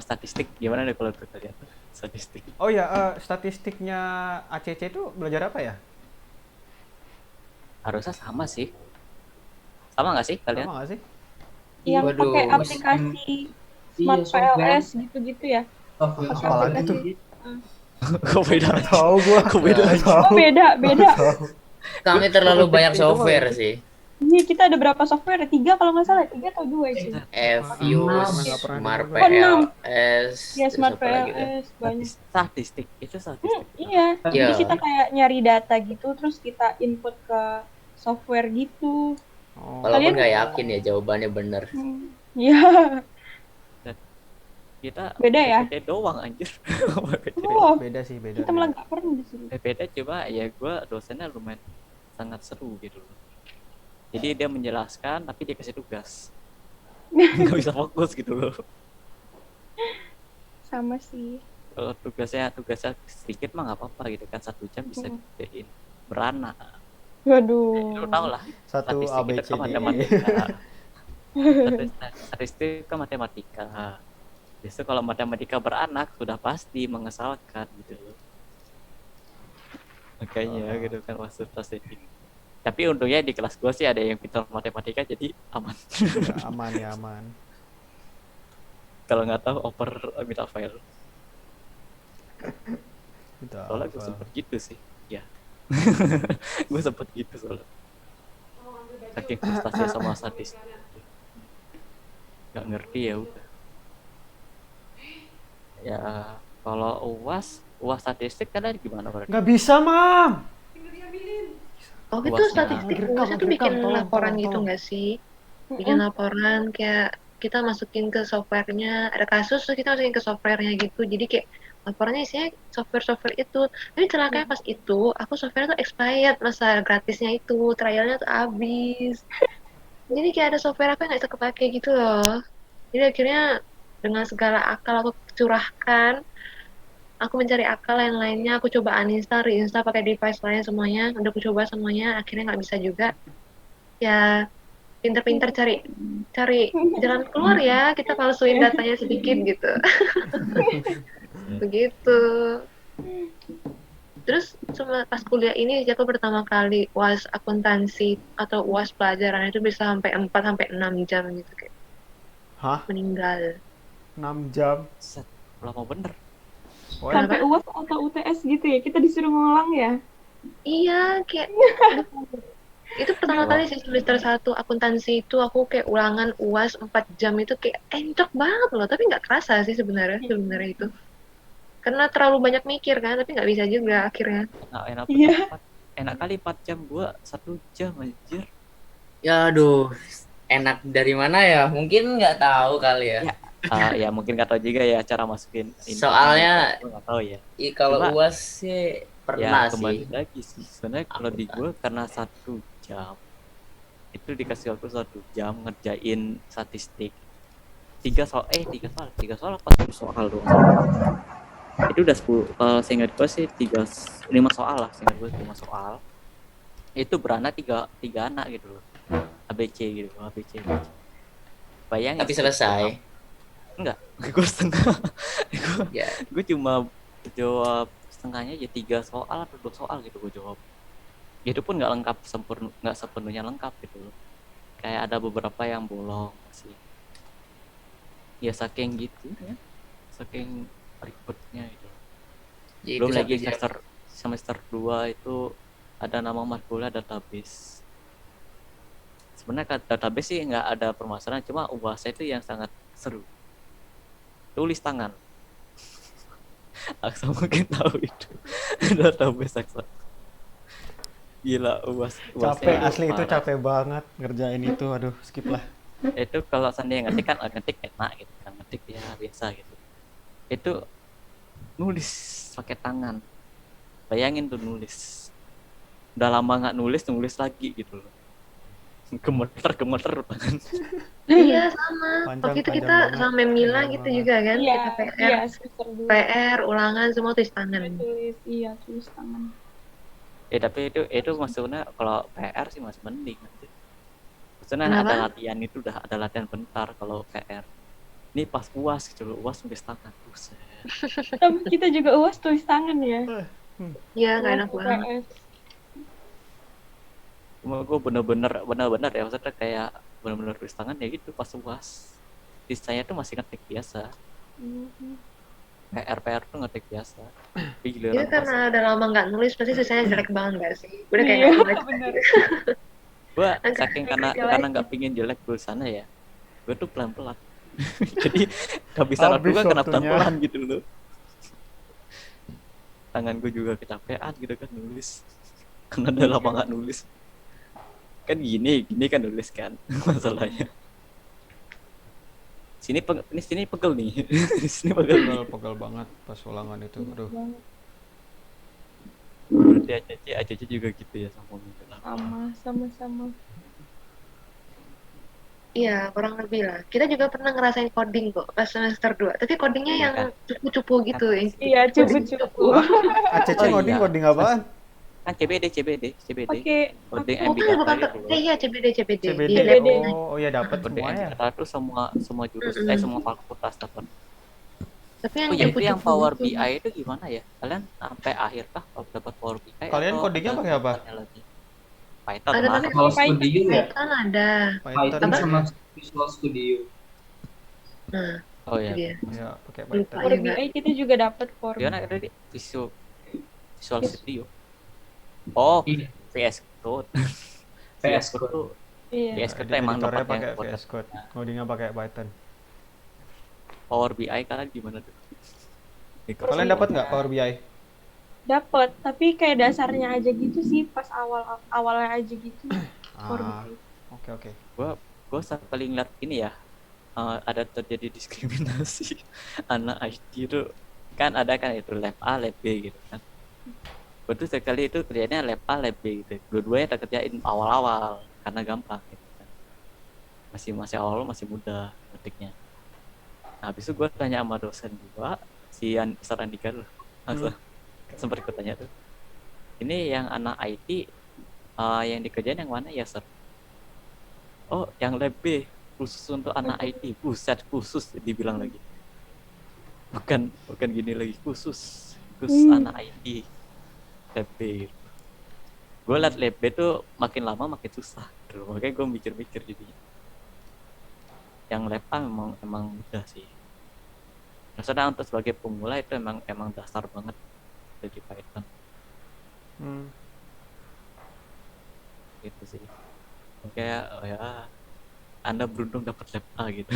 statistik gimana deh kalau kita lihat statistik. Oh ya, statistiknya ACC itu belajar apa ya? Harusnya sama sih. Sama nggak sih kalian? Sama nggak sih? Yang pakai aplikasi Smart PLS gitu-gitu ya? Apalagi itu? Kok beda? Tahu gua. Kok beda? Oh beda. Kami terlalu banyak software sih. Ini kita ada berapa software? 3 kalau nggak salah, 3 atau 2 itu? Fuse, Smart PLS, Ya Smart gitu. PLS banyak. Statistik itu statistik. Iya. Jadi kita kayak nyari data gitu, terus kita input ke software gitu. Oh, Walaupun Kalian- nggak yakin ya jawabannya bener. Ya, Kita Beda ya? PPT doang anjir. oh, beda sih, beda. kita malah nggak pernah disuruh. PPT coba ya gue dosennya lumayan sangat seru gitu loh. Jadi dia menjelaskan tapi dia kasih tugas. Nggak bisa fokus gitu loh. Sama sih. Kalau tugasnya sedikit mah nggak apa-apa gitu kan, 1 jam bisa Hmm. dikerjain. Beranak. Waduh. Lu tau lah. Satu Statistik itu kan ABCD. matematika. Statistik kan matematika. Justru kalau matematika beranak sudah pasti mengesalkan gitu loh. Makanya gitu kan masuk statistik. Tapi untungnya di kelas gua sih ada yang pintar matematika jadi aman. Ya, aman ya, aman. Kalau nggak tahu oper minta file. Kita Soalnya gue apa? sempet gitu sih. Ya. Gue sempet gitu soalnya. Saking frustasi sama statistik. Gak ngerti ya udah. Ya kalau UAS statistik kalian gimana berarti? Nggak bisa, Mam. Oh itu Uasnya. statistik Direkam, UAS itu direkam, bikin tolong, laporan tolong, gitu tolong. nggak sih? Bikin laporan kayak kita masukin ke softwarenya, ada kasus terus kita masukin ke softwarenya gitu. Jadi kayak laporannya isinya software itu. Tapi celakanya pas itu aku software tuh expired, masa gratisnya itu trialnya tuh habis. Jadi kayak ada software aku yang nggak bisa kepake gitu loh. Jadi akhirnya dengan segala akal aku curahkan, aku mencari akal yang lainnya, aku coba uninstall, reinstall pakai device lain semuanya, udah aku coba semuanya, akhirnya nggak bisa juga. Ya pinter-pinter cari jalan keluar ya, kita palsuin datanya sedikit gitu. Begitu. Terus pas kuliah ini aku pertama kali UAS akuntansi atau UAS pelajaran itu bisa sampai 4 sampai 6 jam gitu kayak Hah? meninggal. 6 jam? Set, lama bener. Oh, Sampai UAS atau UTS gitu ya, kita disuruh ngulang ya. Iya, kayak itu pertama kali sih semester 1 akuntansi itu aku kayak ulangan UAS 4 jam itu kayak encok banget loh, tapi nggak kerasa sih sebenarnya itu. Karena terlalu banyak mikir kan, tapi nggak bisa juga akhirnya. Enak Iya. enak kali 4 jam, gua 1 jam anjir. Ya aduh, enak dari mana ya? Mungkin nggak tahu kali ya. Ya. Ya mungkin nggak tahu juga ya cara masukin ini. Soalnya- gua nggak tahu ya. Kalau Cuma- UAS sih pernah Ya kembali sih. lagi sih. Sebenarnya kalau di gua karena 1 jam itu dikasih waktu 1 jam ngerjain statistik. 3 soal apa 10 soal doang. Itu udah 10, seingat gue sih 5 soal lah, seingat gue 5 soal. Itu beranak 3 anak gitu loh. ABC gitu, ABC. Bayangin. Tapi selesai. Enggak, gue setengah. Ya, Gue cuma jawab setengahnya ya 3 soal atau 2 soal gitu gue jawab. Itu pun nggak lengkap nggak sepenuhnya lengkap gitu loh. Kayak ada beberapa yang bolong sih. Ya saking gitu ya, saking ribetnya gitu. jadi Belum itu lagi sampai semester 2 itu ada nama matkula database. Sebenarnya database sih nggak ada permasalahan, cuma UAS itu yang sangat seru. Tulis tangan. Aksa mungkin tahu itu. Database Aksa. Gila UAS. capek asli itu, capek banget ngerjain itu. Aduh, skip lah. Itu kalau seandainya ngetik kan ngetik enak gitu kan, ngetik ya biasa gitu. Itu nulis pakai tangan. Bayangin tuh nulis. Udah lama nggak nulis lagi gitu loh. Gemeter tangan. Iya sama. Panjang, Waktu itu panjang kita banget. sampai Mila Panjang gitu banget. juga kan, Iya, kita PR, iya semester 2. PR, ulangan semua tulis tangan. Tulis tangan. Tapi itu maksudnya kalau PR sih masih mending nanti. Maksudnya Kenapa? ada latihan itu udah ada latihan bentar kalau PR. Ini pas UAS gitu loh, UAS tulis tangan. Buset. Tapi kita juga UAS tulis tangan ya. Iya, nggak enak UAS, banget. UTS. Cuma gue bener-bener ya maksudnya kayak bener-bener tulis tangan ya gitu pas UAS. Sisanya tuh masih ngetik biasa. Mhm. PR tuh ngetik biasa. Tapi Iya giliran karena UAS, udah lama nggak nulis pasti sisanya jelek banget nggak sih? Udah kayak Iya, nggak baca. bener. gue Agak saking karena jelek. nggak pingin jelek tulisannya ya, gue tuh pelan-pelan. Jadi kehabisan waktu Habis gue kena waktunya. pelan-pelan gitu loh. Tangan gue juga kecapean gitu kan nulis. Karena udah lama nggak nulis. kan gini kan nulis kan masalahnya. Sini pegel nih. Sini pegel nih. Pegel banget pas ulangan itu. Aduh. Berarti ACC juga gitu ya sama minggu lalu. Sama. Iya, kurang lebih lah. Kita juga pernah ngerasain coding kok pas semester 2. Tapi codingnya Iya yang kan? cupu-cupu gitu. Kan, yang Iya, coding cupu-cupu. ACC Oh ngoding iya. coding apaan? Kan CBD. Pakai Coding Oh, MB bukan, data bukan. gitu loh. Iya, CBD. CBD. CBD. Oh ya dapat Coding semua MB ya. data tuh semua jurus Mm-mm. semua fakultas dapat. Tapi Oh yang ya itu yang cupu-cupu Power gitu. BI itu gimana ya? Kalian sampai akhir kah kalau dapat Power BI Kalian atau codingnya ada pakai apa? lanjutannya lagi? Python Ada lah. tapi Visual Python. Studio ya, Python ada. Python Python Apa? sama ya. Visual Studio. Nah, Oh itu ya. dia. Ya pakai Lupa Python. Power juga. BI kita juga dapat Power Dia BI. ada di Visual Studio. Oh, Iya, VS Code. VS Code Code. tuh Iya. VS Code tuh emang Editornya dapat yang pakai buat VS Code, ngodingnya pakai Python. Power BI kalian gimana tuh? Kalian dapat nggak Power BI? Dapat, tapi kayak dasarnya aja gitu sih, pas awalnya aja gitu. Power Ah, BI. oke. Gua sekali ngeliat ini ya, ada terjadi diskriminasi anak IT itu kan ada kan itu lab A lab B gitu kan. Gue tuh sekali itu kerjanya lab A lab B gitu, dua-duanya tak kerjain awal-awal karena gampang gitu kan. Masih awal masih muda ketiknya. Nah, habis itu gue tanya sama dosen gua si Ustaz Andika tuh langsung sempat gue tanya tuh, ini yang anak IT yang dikerjain yang mana ya sir? Oh, yang lab B khusus untuk anak IT. Buset, khusus dibilang lagi. Bukan gini lagi, khusus anak IT lab B. Gue liat lab B tuh makin lama makin susah. Tuh, makanya gue mikir-mikir jadinya. Yang lab A emang mudah sih. Maksudnya untuk sebagai pemula itu emang dasar banget dari Python. Gitu sih. Kayak ya Anda beruntung dapat lab A gitu.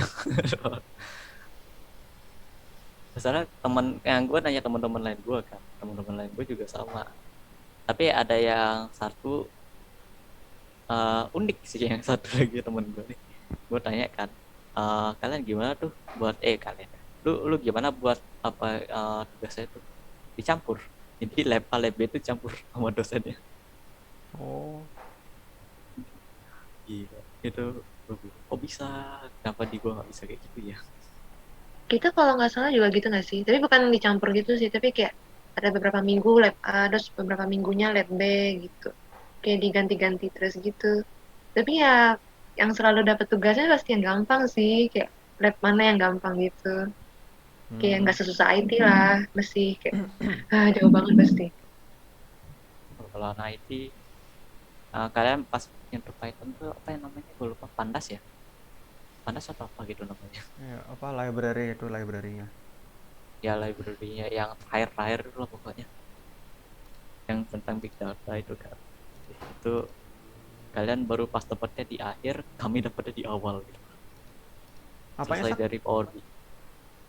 Misalnya teman yang gue nanya teman-teman lain gue kan, teman-teman lain gue juga sama. Tapi ada yang satu unik sih, yang satu lagi teman gue nih. Gue tanya kan, kalian gimana tuh buat kalian? Lu gimana buat apa tugasnya tuh? Dicampur. Jadi lab A lab B itu campur sama dosennya. Oh, Gila. Itu kok bisa? Kenapa di gue nggak bisa kayak gitu ya? Kita kalau nggak salah juga gitu nggak sih? Tapi bukan dicampur gitu sih, tapi kayak ada beberapa minggu lab A, terus beberapa minggunya lab B gitu. Kayak diganti-ganti terus gitu. Tapi ya yang selalu dapat tugasnya pasti yang gampang sih, kayak lab mana yang gampang gitu. Kayak nggak sesusah IT lah, mesti kayak jauh banget pasti. Kalau anak IT, kalian pas nyentuh Python tuh apa yang namanya? Gue lupa, Pandas ya? Pandas atau apa gitu namanya? ya, apa library itu library-nya? Ya library-nya yang terakhir itu lah pokoknya. Yang tentang big data itu kan. Itu kalian baru pas dapatnya di akhir, kami dapatnya di awal gitu. Apanya Selesai dari Power BI.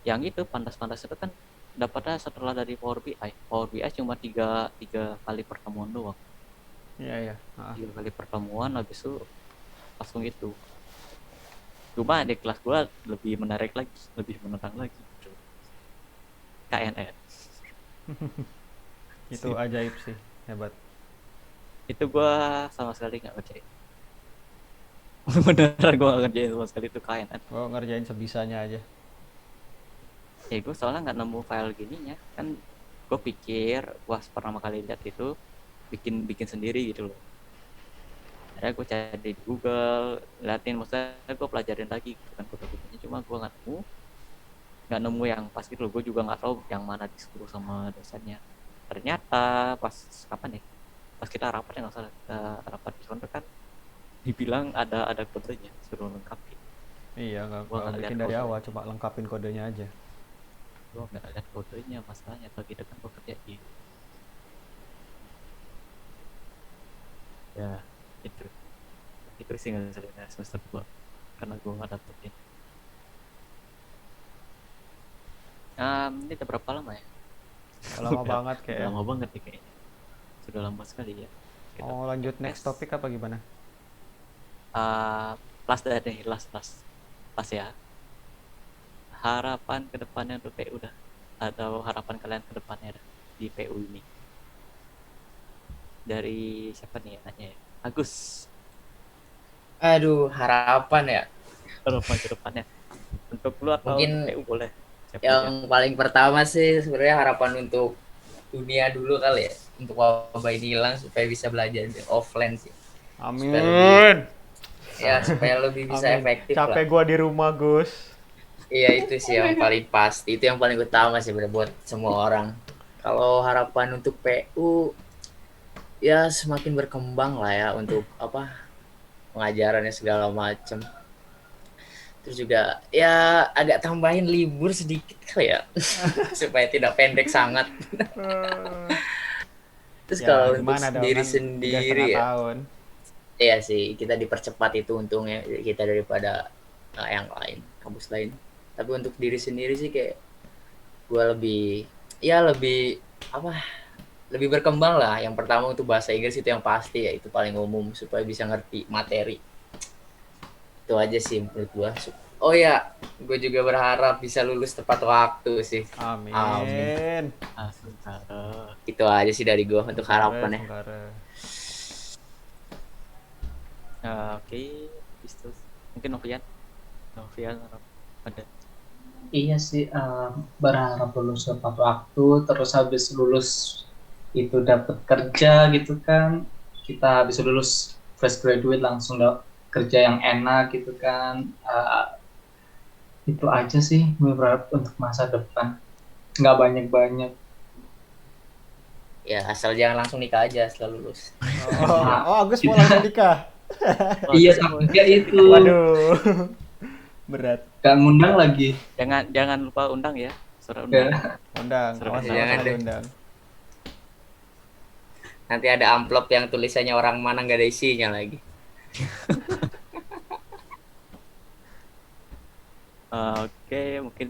Yang itu Pandas itu kan dapatnya setelah dari Power BI. Power BI cuma tiga kali pertemuan doang. Iya. 3 kali pertemuan habis itu langsung itu. Cuma di kelas gua lebih menarik lagi, lebih menantang lagi gitu. KNN. Itu ajaib sih, hebat. Itu gua sama sekali nggak ngerjain. Beneran gua nggak ngerjain sama sekali itu KNN. Gua ngerjain sebisanya aja. Ya gua soalnya nggak nemu file gininya kan. Gua pikir gua pertama kali lihat itu bikin sendiri gitu loh. Akhirnya gue cari di Google, liatin, maksudnya gue pelajarin lagi bukan kode-kodenya, cuma gue nggak nemu yang pas gitu loh. Gue juga nggak tahu yang mana disuruh sama dosennya. Ternyata pas kapan ya, pas kita rapat ya, nggak salah kita rapat di sana kan dibilang ada kodenya, suruh lengkapin. Iya, nggak Gua nggak bikin lihat dari kode. awal, cuma lengkapin kodenya aja. Gue nggak lihat kodenya, masalahnya atau gitu kan gue kerjain. Ya itu sih nggak selesai semester 2 karena gue nggak dapetin. Ini udah berapa lama ya? Lama banget Udah kayak. lama banget nih kayaknya. Sudah lama sekali ya. Kita Mau lanjut next podcast. topik apa gimana? plus dari plus ya. Harapan kedepannya untuk PU dah, atau harapan kalian kedepannya dah di PU ini. Dari siapa nih nanya ya? Agus. Aduh, harapan ya. Harapan kedepannya untuk lu atau Mungkin untuk PU boleh. Siapa aja? yang paling pertama sih sebenarnya harapan untuk dunia dulu kali ya. Untuk wabah ini hilang supaya bisa belajar di offline sih. Amin. Ya, supaya lebih bisa Amin. efektif Capek lah. gua di rumah, Gus. Iya, itu sih yang paling pasti. Itu yang paling utama sih bener buat semua orang. Kalau harapan untuk PU ya semakin berkembang lah ya untuk apa pengajarannya segala macam. Terus juga ya agak tambahin libur sedikit kali ya supaya tidak pendek sangat. Terus Ya, kalau untuk gimana dong diri kan 3,5 sendiri ya, tahun. iya sih kita dipercepat itu untungnya kita daripada yang lain, kampus lain. Tapi untuk diri sendiri sih kayak gue lebih apa lebih berkembang lah. Yang pertama untuk bahasa Inggris itu yang pasti ya, itu paling umum supaya bisa ngerti materi. Itu aja sih menurut gue. Oh ya, gue juga berharap bisa lulus tepat waktu sih. Amin. Amin. Sementara. Itu aja sih dari gue untuk harapannya. Oke, itu mungkin Novian ada. Iya sih, berharap lulus tepat waktu, terus habis lulus itu dapat kerja gitu kan, kita bisa lulus fresh graduate langsung kerja yang enak gitu kan. Itu aja sih gue berharap untuk masa depan, nggak banyak-banyak. Ya asal jangan langsung nikah aja setelah lulus. Agus mau langsung nikah. Iya, takutnya itu Waduh. Berat. gak ngundang lagi. Jangan lupa undang ya, surat undang. Undang, Surat awas jangan deh. undang. Nanti ada amplop yang tulisannya orang mana nggak ada isinya lagi. Oke, mungkin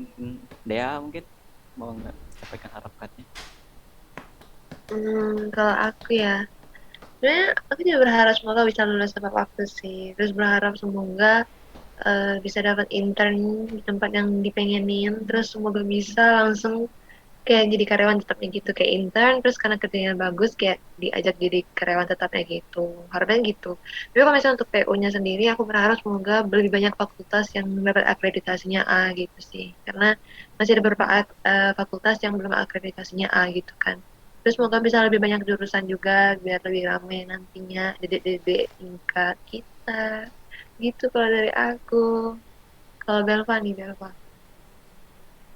Dea mungkin mau sampaikan harapannya. Kalau aku ya, sebenarnya aku juga berharap semoga bisa lulus tepat waktu sih. Terus berharap semoga bisa dapat intern di tempat yang dipengenin. Terus semoga bisa langsung kayak jadi karyawan tetapnya gitu, kayak intern. Terus karena kerjanya bagus, kayak diajak jadi karyawan tetapnya gitu. Harapnya gitu. Tapi kalau misalnya untuk PU-nya sendiri, aku berharap semoga lebih banyak fakultas yang dapat akreditasinya A gitu sih. Karena masih ada beberapa fakultas yang belum akreditasinya A gitu kan. Terus semoga bisa lebih banyak jurusan juga biar lebih ramai nantinya dedek-dedek tingkat kita. Gitu kalau dari aku. Kalau Belva nih, Belva.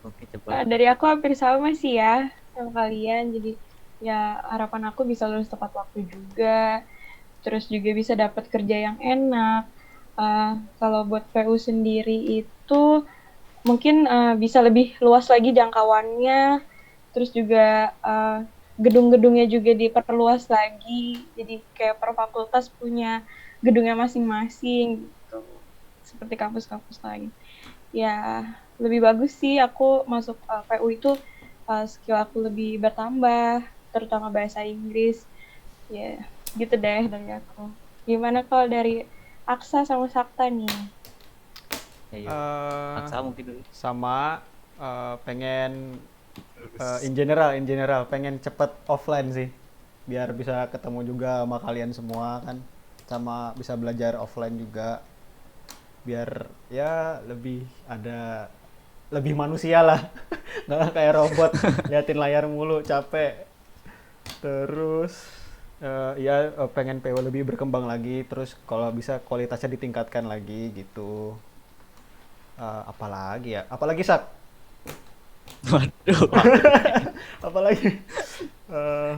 Oke, coba. Dari aku hampir sama sih ya sama kalian. Jadi ya harapan aku bisa lulus tepat waktu juga. Terus juga bisa dapat kerja yang enak. Kalau buat PU sendiri itu mungkin bisa lebih luas lagi jangkauannya. Terus juga gedung-gedungnya juga diperluas lagi. Jadi kayak per fakultas punya gedungnya masing-masing gitu. Seperti kampus-kampus lain. Ya, lebih bagus sih aku masuk PU itu skill aku lebih bertambah, terutama bahasa Inggris. Ya, gitu deh dari aku. Gimana kalau dari Aksa sama Sakta nih? Ya, Aksa mungkin dulu. Sama pengen in general pengen cepet offline sih, biar bisa ketemu juga sama kalian semua kan, sama bisa belajar offline juga, biar ya lebih manusia lah. Nggak kayak robot liatin layar mulu, capek. Terus pengen PO lebih berkembang lagi, terus kalau bisa kualitasnya ditingkatkan lagi gitu. Apalagi Sak? Waduh. Apalagi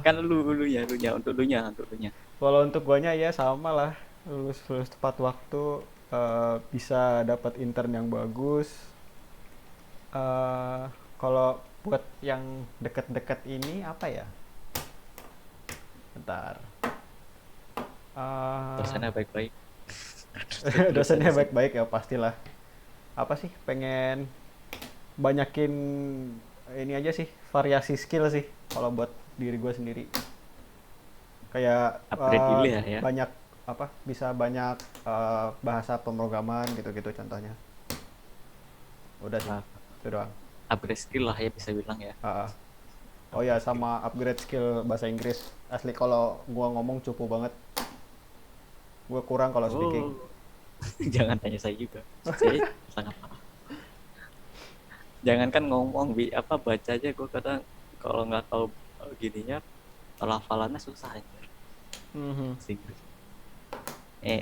Kan lu nya untuk lu nya. kalau untuk guanya ya sama lah, lulus tepat waktu, bisa dapat intern yang bagus. Kalau buat yang deket-deket ini apa ya? Bentar. Dosennya baik-baik. Dosennya baik-baik ya pastilah. Apa sih, pengen banyakin ini aja sih, variasi skill sih kalau buat diri gue sendiri. Kayak Upgrade dulu ya. banyak apa bisa banyak bahasa pemrograman gitu-gitu contohnya. Udah sih, Nah, itu doang. upgrade skill lah ya bisa bilang ya. Ah, ah. Oh ya, sama upgrade skill bahasa Inggris. Asli kalau gua ngomong cupu banget. Gua kurang kalau speaking. Oh, jangan tanya saya juga. Saya sangat parah. Jangankan ngomong apa baca aja gue kadang kalau nggak tahu gininya hafalannya susah aja Mhm. bahasa Inggris.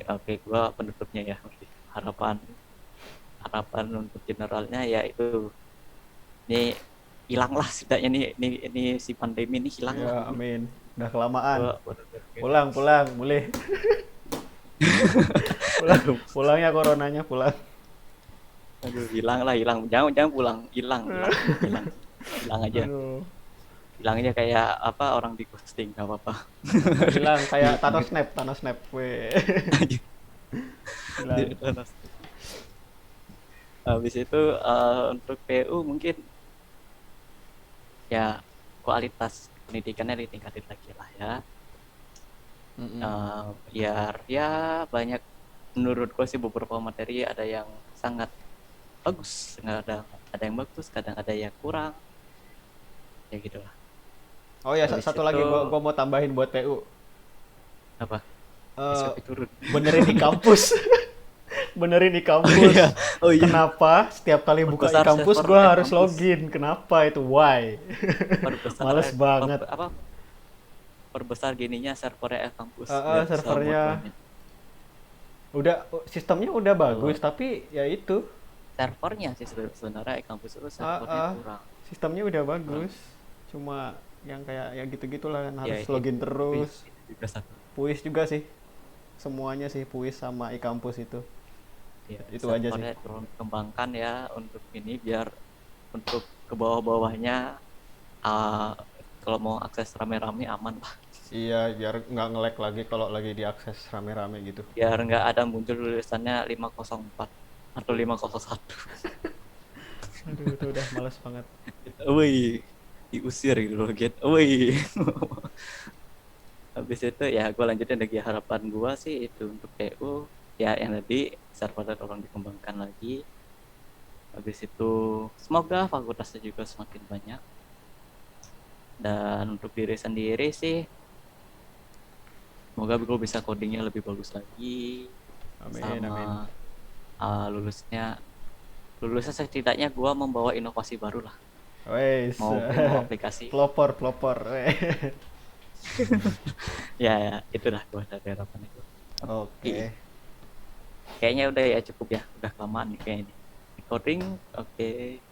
Oke, gue penutupnya ya. Harapan harapan untuk generalnya ya itu ini hilanglah setidaknya ini si pandemi ini hilang Ya, lah. amin. Udah kelamaan. Gua bener-bener- Pulang, boleh. Pulang, pulang ya coronanya, pulang. Aduh, hilang jangan pulang, hilang aja. Aduh, Hilang aja kayak apa orang di ghosting nggak apa-apa. hilang kayak Thanos snap, weh. Hilang. Habis itu untuk PU mungkin ya kualitas pendidikannya ditingkatin lagi lah ya. Mm-mm. Biar ya banyak, menurut gue sih beberapa materi ada yang sangat bagus, ada yang bagus, kadang ada yang kurang, ya gitu lah. Oh ya, Habis satu itu- lagi gua mau tambahin buat PU. Apa Eh, SPP turun. benerin di kampus. Benerin di kampus. Oh iya. Kenapa setiap kali buka Perbesar e-kampus server gua harus e-kampus. login? Kenapa itu? Why? Perbesar Males banget. perbesar gininya servernya kampus Heeh, biar bisa servernya. muat banyak. Udah sistemnya udah bagus, tapi ya itu Servernya sih sebenarnya kampus itu servernya kurang. sistemnya udah bagus. Cuma yang kayak ya gitu-gitulah kan harus Ya, login itu terus. juga satu. Puis juga sih. Semuanya sih puis sama e-kampus itu. Ya, Itu aja sih. servernya tolong kembangkan ya untuk ini biar untuk ke bawah-bawahnya kalau mau akses rame-rame aman lah. Iya, biar nggak nge-lag lagi kalau lagi diakses rame-rame gitu. Biar nggak ada muncul tulisannya 504 atau 501. Aduh, itu udah males banget. Woi, diusir gitu loh, get away. Habis itu ya gue lanjutin lagi, harapan gue sih itu untuk PU ya yang tadi servernya tolong dikembangkan lagi. Habis itu semoga fakultasnya juga semakin banyak. Dan untuk diri sendiri sih semoga gue bisa codingnya lebih bagus lagi. Amin, Sama amin. lulusnya setidaknya gue membawa inovasi baru lah, Wes. mau aplikasi. Pelopor. Ya itulah gue dari harapan itu. Oke. Kayaknya udah ya, cukup ya, udah kelamaan nih kayak ini recording. Oke,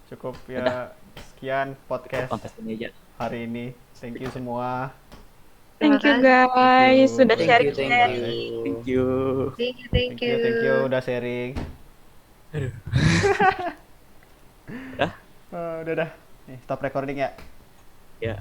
Cukup ya. Sekian podcast sampai sini aja. hari ini. Thank you semua. Thank you Terima guys, sudah Thank sharing. you, thank you. Thank you. Thank you. Thank you udah sharing. Udah? Udah. Nih, stop recording ya. Ya.